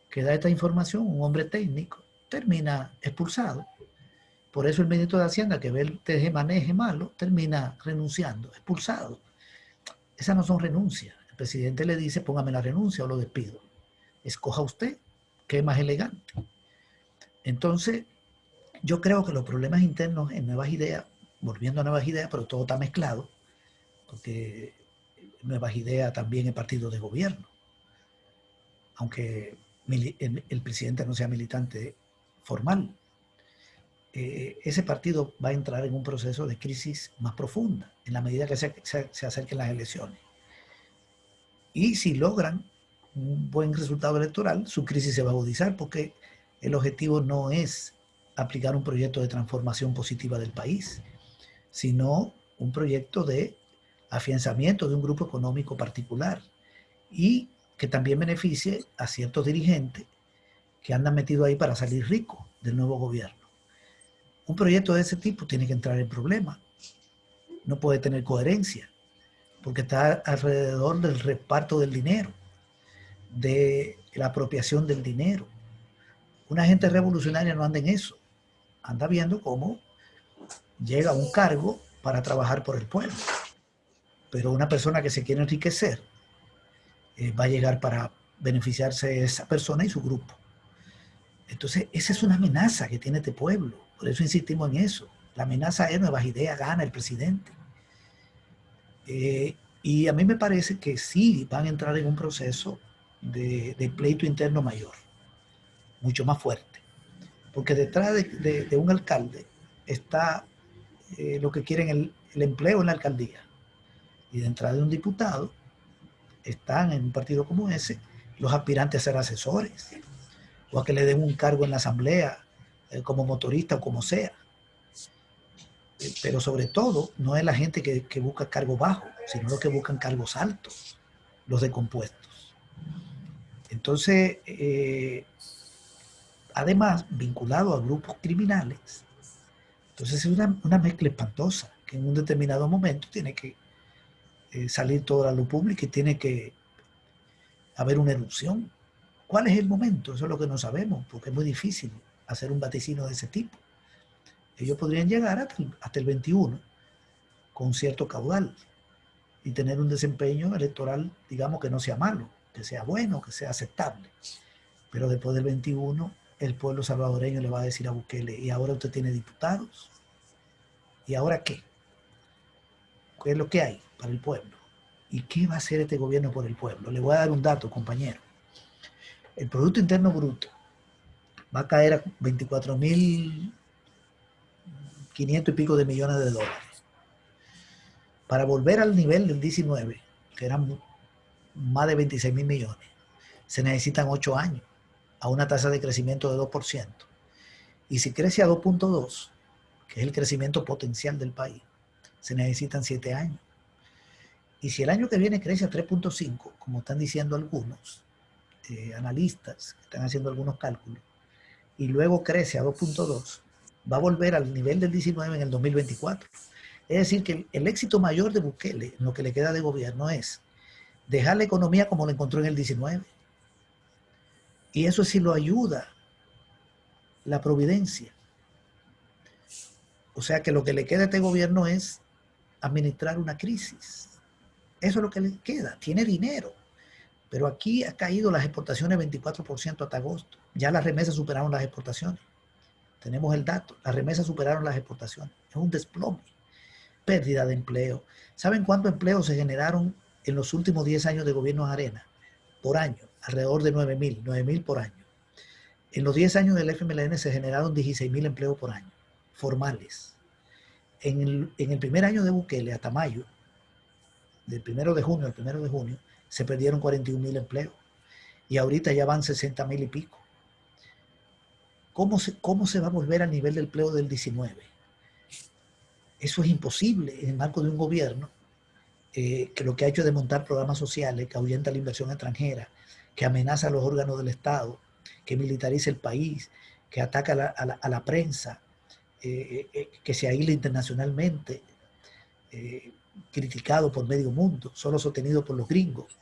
[SPEAKER 3] que da esta información, un hombre técnico, termina expulsado. Por eso el ministro de Hacienda, que ve el teje-maneje malo, termina renunciando, expulsado. Esas no son renuncias. El presidente le dice, póngame la renuncia o lo despido. Escoja usted, que es más elegante. Entonces, yo creo que los problemas internos en Nuevas Ideas, volviendo a Nuevas Ideas, pero todo está mezclado, porque Nuevas Ideas también es partido de gobierno, aunque el presidente no sea militante formal. Ese partido va a entrar en un proceso de crisis más profunda en la medida que se acerquen las elecciones. Y si logran un buen resultado electoral, su crisis se va a agudizar porque el objetivo no es aplicar un proyecto de transformación positiva del país, sino un proyecto de afianzamiento de un grupo económico particular y que también beneficie a ciertos dirigentes que andan metidos ahí para salir ricos del nuevo gobierno. Un proyecto de ese tipo tiene que entrar en problemas, no puede tener coherencia, porque está alrededor del reparto del dinero, de la apropiación del dinero. Una gente revolucionaria no anda en eso, anda viendo cómo llega a un cargo para trabajar por el pueblo. Pero una persona que se quiere enriquecer va a llegar para beneficiarse de esa persona y su grupo. Entonces, esa es una amenaza que tiene este pueblo. Por eso insistimos en eso. La amenaza es Nuevas Ideas, gana el presidente. Y a mí me parece que sí van a entrar en un proceso de pleito interno mayor, mucho más fuerte. Porque detrás de un alcalde está lo que quieren el empleo en la alcaldía. Y detrás de un diputado están en un partido como ese los aspirantes a ser asesores o a que le den un cargo en la asamblea como motorista o como sea. Pero sobre todo no es la gente que busca cargos bajos, sino los que buscan cargos altos, los de compuestos. Entonces, además, vinculado a grupos criminales, entonces es una mezcla espantosa que en un determinado momento tiene que salir toda la luz pública y tiene que haber una erupción. ¿Cuál es el momento? Eso es lo que no sabemos, porque es muy difícil hacer un vaticino de ese tipo. Ellos podrían llegar hasta el 21 con cierto caudal y tener un desempeño electoral, digamos, que no sea malo, que sea bueno, que sea aceptable. Pero después del 21, el pueblo salvadoreño le va a decir a Bukele, ¿y ahora usted tiene diputados? ¿Y ahora qué? ¿Qué es lo que hay para el pueblo? ¿Y qué va a hacer este gobierno por el pueblo? Le voy a dar un dato, compañero. El Producto Interno Bruto va a caer a 24.500 y pico de millones de dólares. Para volver al nivel del 19, que eran más de 26.000 millones, se necesitan 8 años a una tasa de crecimiento de 2%. Y si crece a 2.2, que es el crecimiento potencial del país, se necesitan 7 años. Y si el año que viene crece a 3.5, como están diciendo algunos analistas que están haciendo algunos cálculos, y luego crece a 2.2, va a volver al nivel del 19 en el 2024. Es decir, que el éxito mayor de Bukele, en lo que le queda de gobierno, es dejar la economía como la encontró en el 19. Y eso sí lo ayuda la providencia. O sea que lo que le queda a este gobierno es administrar una crisis. Eso es lo que le queda. Tiene dinero. Pero aquí ha caído las exportaciones 24% hasta agosto. Ya las remesas superaron las exportaciones. Tenemos el dato. Las remesas superaron las exportaciones. Es un desplome. Pérdida de empleo. ¿Saben cuántos empleos se generaron en los últimos 10 años de gobierno de Arena? Por año. Alrededor de 9.000 por año. En los 10 años del FMLN se generaron 16.000 empleos por año. Formales. En el primer año de Bukele, hasta mayo, del 1 de junio al 1 de junio, se perdieron 41.000 empleos. Y ahorita ya van 60.000 y pico. ¿Cómo se va a volver al nivel del empleo del 19? Eso es imposible en el marco de un gobierno que lo que ha hecho es desmontar programas sociales, que ahuyenta la inversión extranjera, que amenaza a los órganos del Estado, que militariza el país, que ataca a la prensa, que se aísla internacionalmente, criticado por medio mundo, solo sostenido por los gringos.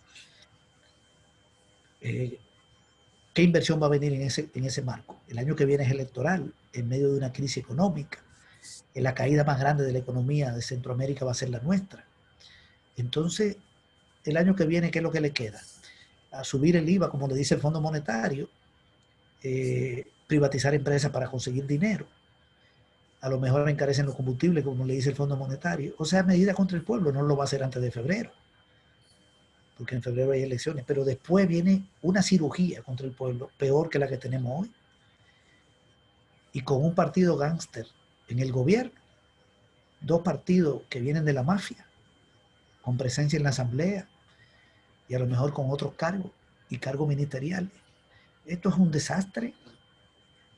[SPEAKER 3] ¿Qué inversión va a venir en ese marco? El año que viene es electoral, en medio de una crisis económica. La caída más grande de la economía de Centroamérica va a ser la nuestra. Entonces, el año que viene, ¿qué es lo que le queda? A subir el IVA, como le dice el Fondo Monetario, privatizar empresas para conseguir dinero. A lo mejor encarecen los combustibles, como le dice el Fondo Monetario. O sea, medida contra el pueblo, no lo va a hacer antes de febrero, porque en febrero hay elecciones, pero después viene una cirugía contra el pueblo, peor que la que tenemos hoy, y con un partido gángster en el gobierno, dos partidos que vienen de la mafia, con presencia en la asamblea, y a lo mejor con otros cargos, y cargos ministeriales. Esto es un desastre.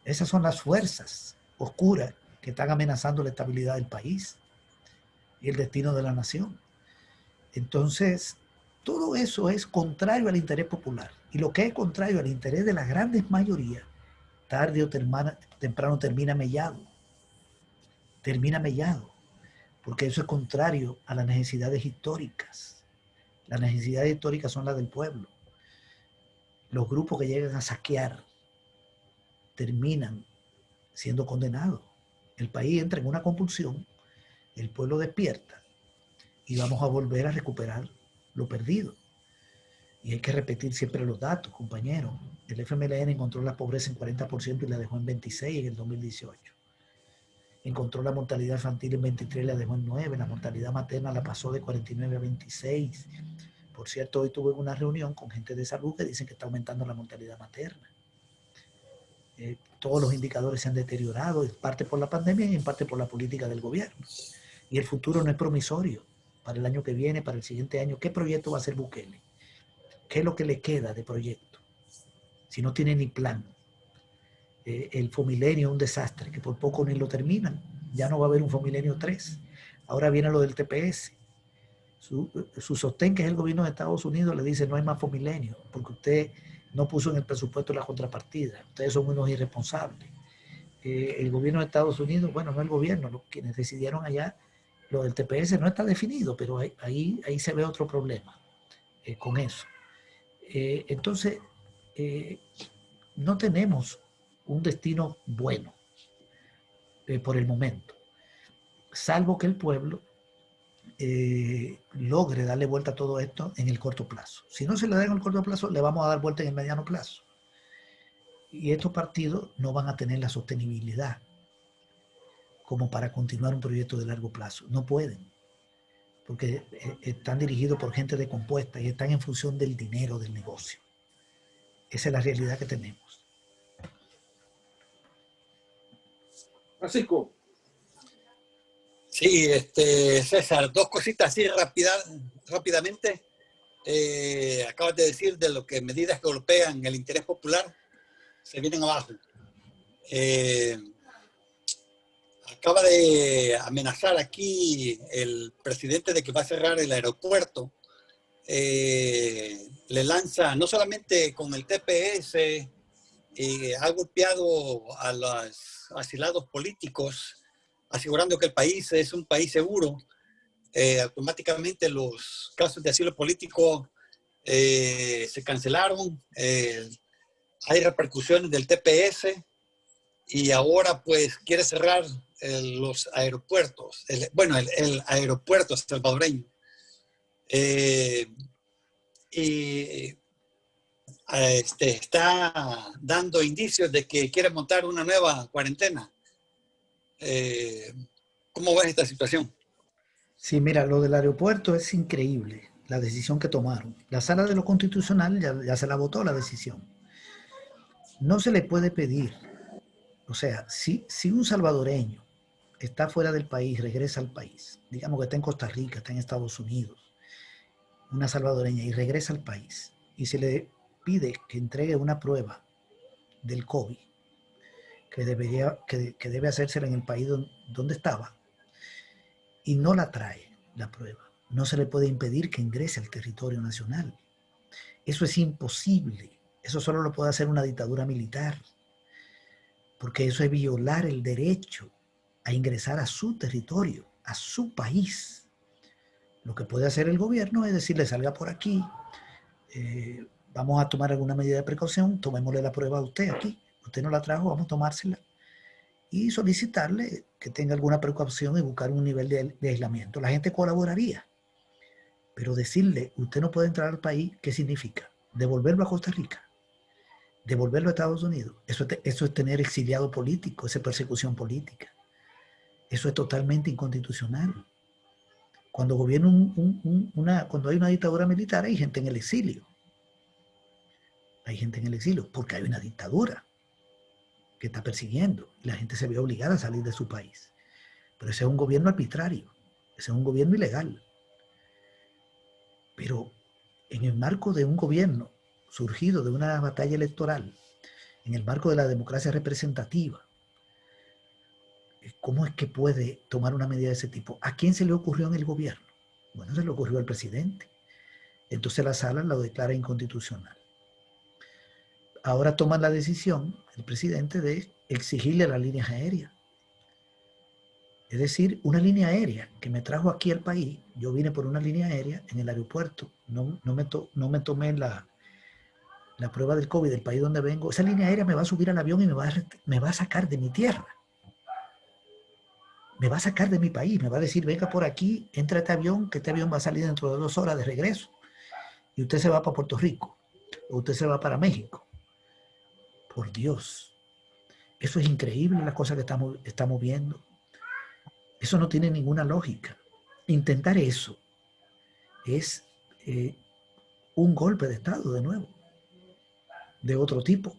[SPEAKER 3] Esas son las fuerzas oscuras que están amenazando la estabilidad del país y el destino de la nación. Entonces, todo eso es contrario al interés popular. Y lo que es contrario al interés de las grandes mayorías, tarde o temprano termina mellado. Termina mellado. Porque eso es contrario a las necesidades históricas. Las necesidades históricas son las del pueblo. Los grupos que llegan a saquear terminan siendo condenados. El país entra en una compulsión, el pueblo despierta y vamos a volver a recuperar lo perdido. Y hay que repetir siempre los datos, compañeros. El FMLN encontró la pobreza en 40% y la dejó en 26% en el 2018. Encontró la mortalidad infantil en 23% y la dejó en 9%. La mortalidad materna la pasó de 49 a 26%. Por cierto, hoy tuve una reunión con gente de salud que dicen que está aumentando la mortalidad materna. Todos los indicadores se han deteriorado, en parte por la pandemia y en parte por la política del gobierno. Y el futuro no es promisorio para el año que viene, para el siguiente año. ¿Qué proyecto va a hacer Bukele? ¿Qué es lo que le queda de proyecto? Si no tiene ni plan. El Fomilenio es un desastre, que por poco ni lo terminan. Ya no va a haber un Fomilenio 3. Ahora viene lo del TPS. Su sostén, que es el gobierno de Estados Unidos, le dice no hay más Fomilenio, porque usted no puso en el presupuesto la contrapartida. Ustedes son unos irresponsables. El gobierno de Estados Unidos, bueno, no el gobierno, quienes decidieron allá, lo del TPS no está definido, pero ahí se ve otro problema con eso. Entonces, no tenemos un destino bueno por el momento, salvo que el pueblo logre darle vuelta a todo esto en el corto plazo. Si no se le da en el corto plazo, le vamos a dar vuelta en el mediano plazo. Y estos partidos no van a tener la sostenibilidad como para continuar un proyecto de largo plazo. No pueden, porque están dirigidos por gente decompuesta y están en función del dinero del negocio. Esa es la realidad que tenemos.
[SPEAKER 1] Francisco.
[SPEAKER 2] Sí, César, dos cositas así rápidamente. Acabas de decir de lo que medidas que golpean el interés popular se vienen abajo. Acaba de amenazar aquí el presidente de que va a cerrar el aeropuerto. Le lanza no solamente con el TPS, ha golpeado a los asilados políticos, asegurando que el país es un país seguro. Automáticamente los casos de asilo político se cancelaron. Hay repercusiones del TPS y ahora pues quiere cerrar los aeropuertos, el aeropuerto salvadoreño. Y está dando indicios de que quiere montar una nueva cuarentena. ¿Cómo ves esta situación?
[SPEAKER 3] Sí, mira, lo del aeropuerto es increíble, la decisión que tomaron. La sala de lo constitucional ya se la votó la decisión. No se le puede pedir, o sea, si un salvadoreño está fuera del país, regresa al país, digamos que está en Costa Rica, está en Estados Unidos, una salvadoreña y regresa al país y se le pide que entregue una prueba del COVID que debe hacérsela en el país donde estaba y no la trae la prueba, no se le puede impedir que ingrese al territorio nacional. Eso es imposible. Eso solo lo puede hacer una dictadura militar, porque eso es violar el derecho a ingresar a su territorio, a su país. Lo que puede hacer el gobierno es decirle salga por aquí, vamos a tomar alguna medida de precaución, tomémosle la prueba a usted aquí, usted no la trajo, vamos a tomársela y solicitarle que tenga alguna precaución y buscar un nivel de aislamiento. La gente colaboraría, pero decirle, usted no puede entrar al país, ¿qué significa? Devolverlo a Costa Rica, devolverlo a Estados Unidos. Eso es tener exiliado político, eso es persecución política. Eso es totalmente inconstitucional. Cuando gobierna cuando hay una dictadura militar, hay gente en el exilio. Hay gente en el exilio porque hay una dictadura que está persiguiendo y la gente se ve obligada a salir de su país. Pero ese es un gobierno arbitrario, ese es un gobierno ilegal. Pero en el marco de un gobierno surgido de una batalla electoral, en el marco de la democracia representativa, ¿cómo es que puede tomar una medida de ese tipo? ¿A quién se le ocurrió en el gobierno? Bueno, se le ocurrió al presidente. Entonces la sala lo declara inconstitucional. Ahora toman la decisión, el presidente, de exigirle a las líneas aéreas. Es decir, una línea aérea que me trajo aquí al país, yo vine por una línea aérea en el aeropuerto, no me tomé la prueba del COVID del país donde vengo, esa línea aérea me va a subir al avión y me va a sacar de mi tierra. Me va a sacar de mi país, me va a decir, venga por aquí, entra a este avión, que este avión va a salir dentro de 2 horas de regreso. Y usted se va para Puerto Rico, o usted se va para México. Por Dios, eso es increíble, la cosa que estamos viendo. Eso no tiene ninguna lógica. Intentar eso es un golpe de Estado de nuevo, de otro tipo.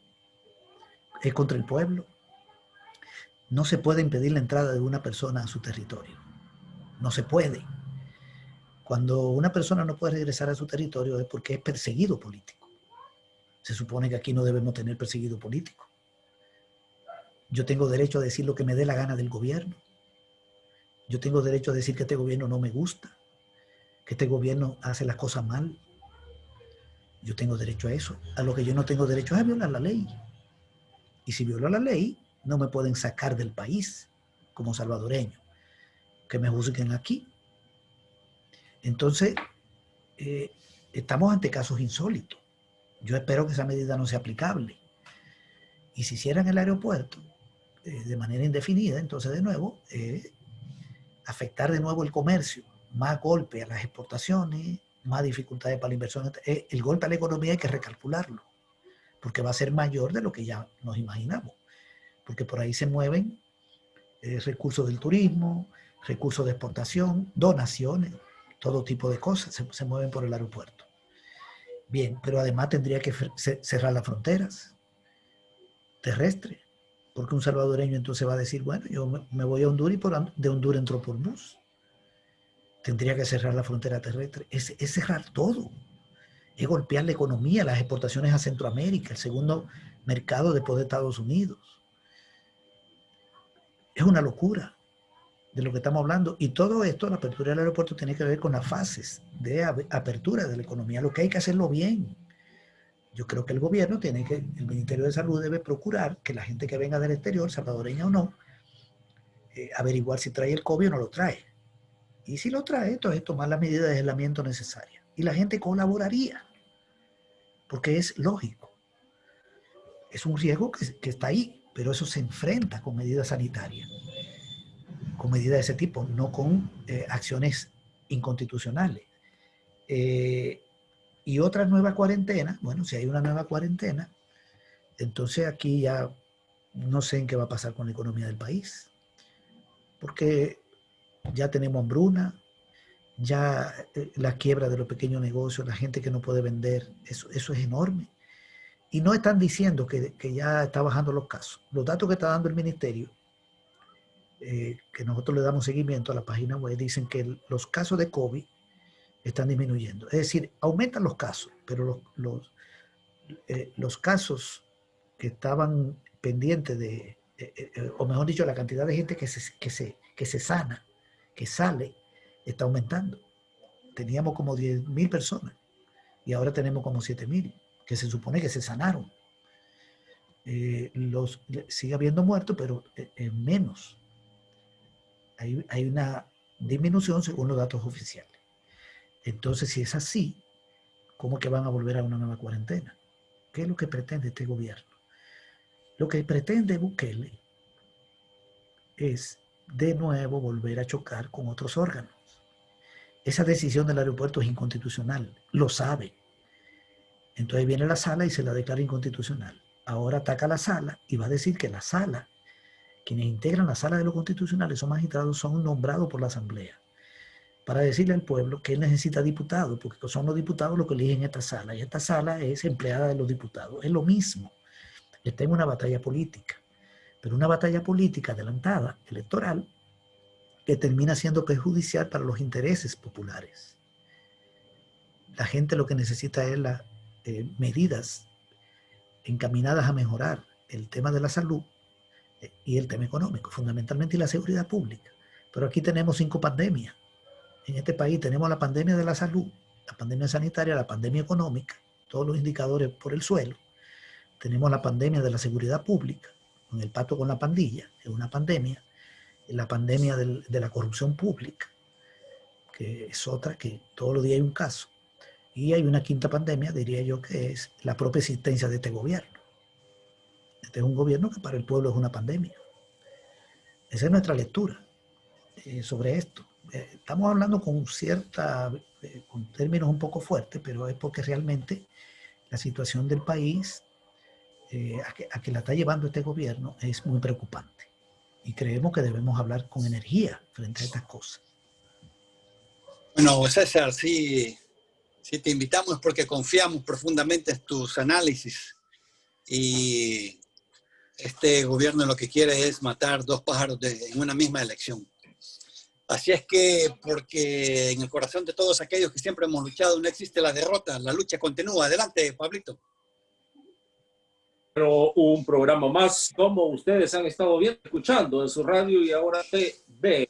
[SPEAKER 3] Es contra el pueblo. No se puede impedir la entrada de una persona a su territorio. No se puede. Cuando una persona no puede regresar a su territorio es porque es perseguido político. Se supone que aquí no debemos tener perseguido político. Yo tengo derecho a decir lo que me dé la gana del gobierno. Yo tengo derecho a decir que este gobierno no me gusta, que este gobierno hace las cosas mal. Yo tengo derecho a eso. A lo que yo no tengo derecho es a violar la ley. Y si violo la ley, no me pueden sacar del país como salvadoreño. Que me juzguen aquí. Entonces, estamos ante casos insólitos. Yo espero que esa medida no sea aplicable. Y si cierran el aeropuerto de manera indefinida, entonces de nuevo, afectar de nuevo el comercio, más golpe a las exportaciones, más dificultades para la inversión. El golpe a la economía hay que recalcularlo, porque va a ser mayor de lo que ya nos imaginamos, porque por ahí se mueven recursos del turismo, recursos de exportación, donaciones, todo tipo de cosas se mueven por el aeropuerto. Bien, pero además tendría que cerrar las fronteras terrestres, porque un salvadoreño entonces va a decir, bueno, yo me voy a Honduras y de Honduras entro por bus. Tendría que cerrar la frontera terrestre. Es cerrar todo. Es golpear la economía, las exportaciones a Centroamérica, el segundo mercado después de Estados Unidos. Es una locura de lo que estamos hablando. Y todo esto, la apertura del aeropuerto, tiene que ver con las fases de apertura de la economía. Lo que hay que hacerlo bien. Yo creo que el gobierno el Ministerio de Salud debe procurar que la gente que venga del exterior, salvadoreña o no, averiguar si trae el COVID o no lo trae. Y si lo trae, entonces tomar las medidas de aislamiento necesarias. Y la gente colaboraría, porque es lógico. Es un riesgo que está ahí, pero eso se enfrenta con medidas sanitarias, con medidas de ese tipo, no con acciones inconstitucionales. Y otra nueva cuarentena, bueno, si hay una nueva cuarentena, entonces aquí ya no sé en qué va a pasar con la economía del país, porque ya tenemos hambruna, ya la quiebra de los pequeños negocios, la gente que no puede vender, eso es enorme. Y no están diciendo que ya está bajando los casos. Los datos que está dando el ministerio, que nosotros le damos seguimiento a la página web, dicen que los casos de COVID están disminuyendo. Es decir, aumentan los casos, pero los casos que estaban pendientes o mejor dicho, la cantidad de gente que se sana, que sale, está aumentando. Teníamos como 10.000 personas y ahora tenemos como 7.000, que se supone que se sanaron. Sigue habiendo muertos, pero menos. Hay una disminución según los datos oficiales. Entonces, si es así, ¿Cómo que van a volver a una nueva cuarentena? ¿Qué es lo que pretende este gobierno? Lo que pretende Bukele es de nuevo volver a chocar con otros órganos. Esa decisión del aeropuerto es inconstitucional, lo sabe. Entonces viene la sala y se la declara inconstitucional. Ahora ataca la sala y va a decir que la sala, quienes integran la sala de lo constitucional, esos magistrados son nombrados por la Asamblea, para decirle al pueblo que él necesita diputados, porque son los diputados los que eligen esta sala, y esta sala es empleada de los diputados. Es lo mismo. Está en una batalla política, pero una batalla política adelantada, electoral, que termina siendo perjudicial para los intereses populares. La gente lo que necesita es las medidas encaminadas a mejorar el tema de la salud y el tema económico, fundamentalmente, y la seguridad pública. Pero aquí tenemos 5 pandemias. En este país tenemos la pandemia de la salud, la pandemia sanitaria, la pandemia económica, todos los indicadores por el suelo. Tenemos la pandemia de la seguridad pública, con el pacto con la pandilla, es una pandemia. La pandemia de la corrupción pública, que es otra, que todos los días hay un caso. Y hay una quinta pandemia, diría yo, que es la propia existencia de este gobierno. Este es un gobierno que para el pueblo es una pandemia. Esa es nuestra lectura sobre esto. Estamos hablando con con términos un poco fuertes, pero es porque realmente la situación del país a que la está llevando este gobierno es muy preocupante. Y creemos que debemos hablar con energía frente a estas cosas.
[SPEAKER 2] Bueno, César, sí te invitamos porque confiamos profundamente en tus análisis. Y este gobierno lo que quiere es matar 2 pájaros en una misma elección. Así es que, porque en el corazón de todos aquellos que siempre hemos luchado no existe la derrota, la lucha continúa. Adelante, Pablito.
[SPEAKER 1] Pero un programa más, como ustedes han estado viendo, escuchando en su radio y ahora TV.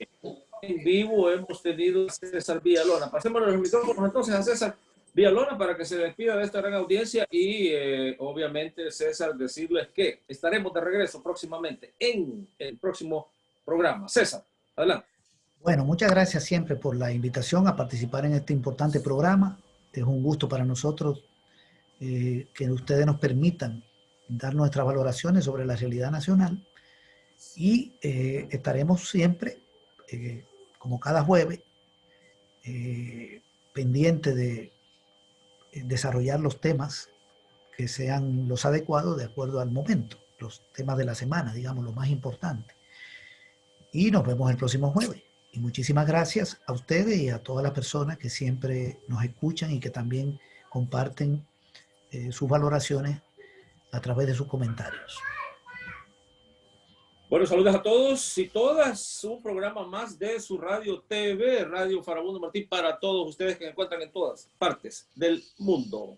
[SPEAKER 1] En vivo hemos tenido a César Villalona. Pasemos los micrófonos entonces a César Villalona para que se despida de esta gran audiencia y obviamente, César, decirles que estaremos de regreso próximamente en el próximo programa. César, adelante.
[SPEAKER 3] Bueno, muchas gracias siempre por la invitación a participar en este importante programa. Es un gusto para nosotros que ustedes nos permitan dar nuestras valoraciones sobre la realidad nacional y estaremos siempre, como cada jueves, pendientes de desarrollar los temas que sean los adecuados de acuerdo al momento, los temas de la semana, digamos, lo más importante. Y nos vemos el próximo jueves. Y muchísimas gracias a ustedes y a todas las personas que siempre nos escuchan y que también comparten sus valoraciones a través de sus comentarios.
[SPEAKER 1] Bueno, saludos a todos y todas. Un programa más de su radio TV, Radio Farabundo Martí, para todos ustedes que se encuentran en todas partes del mundo.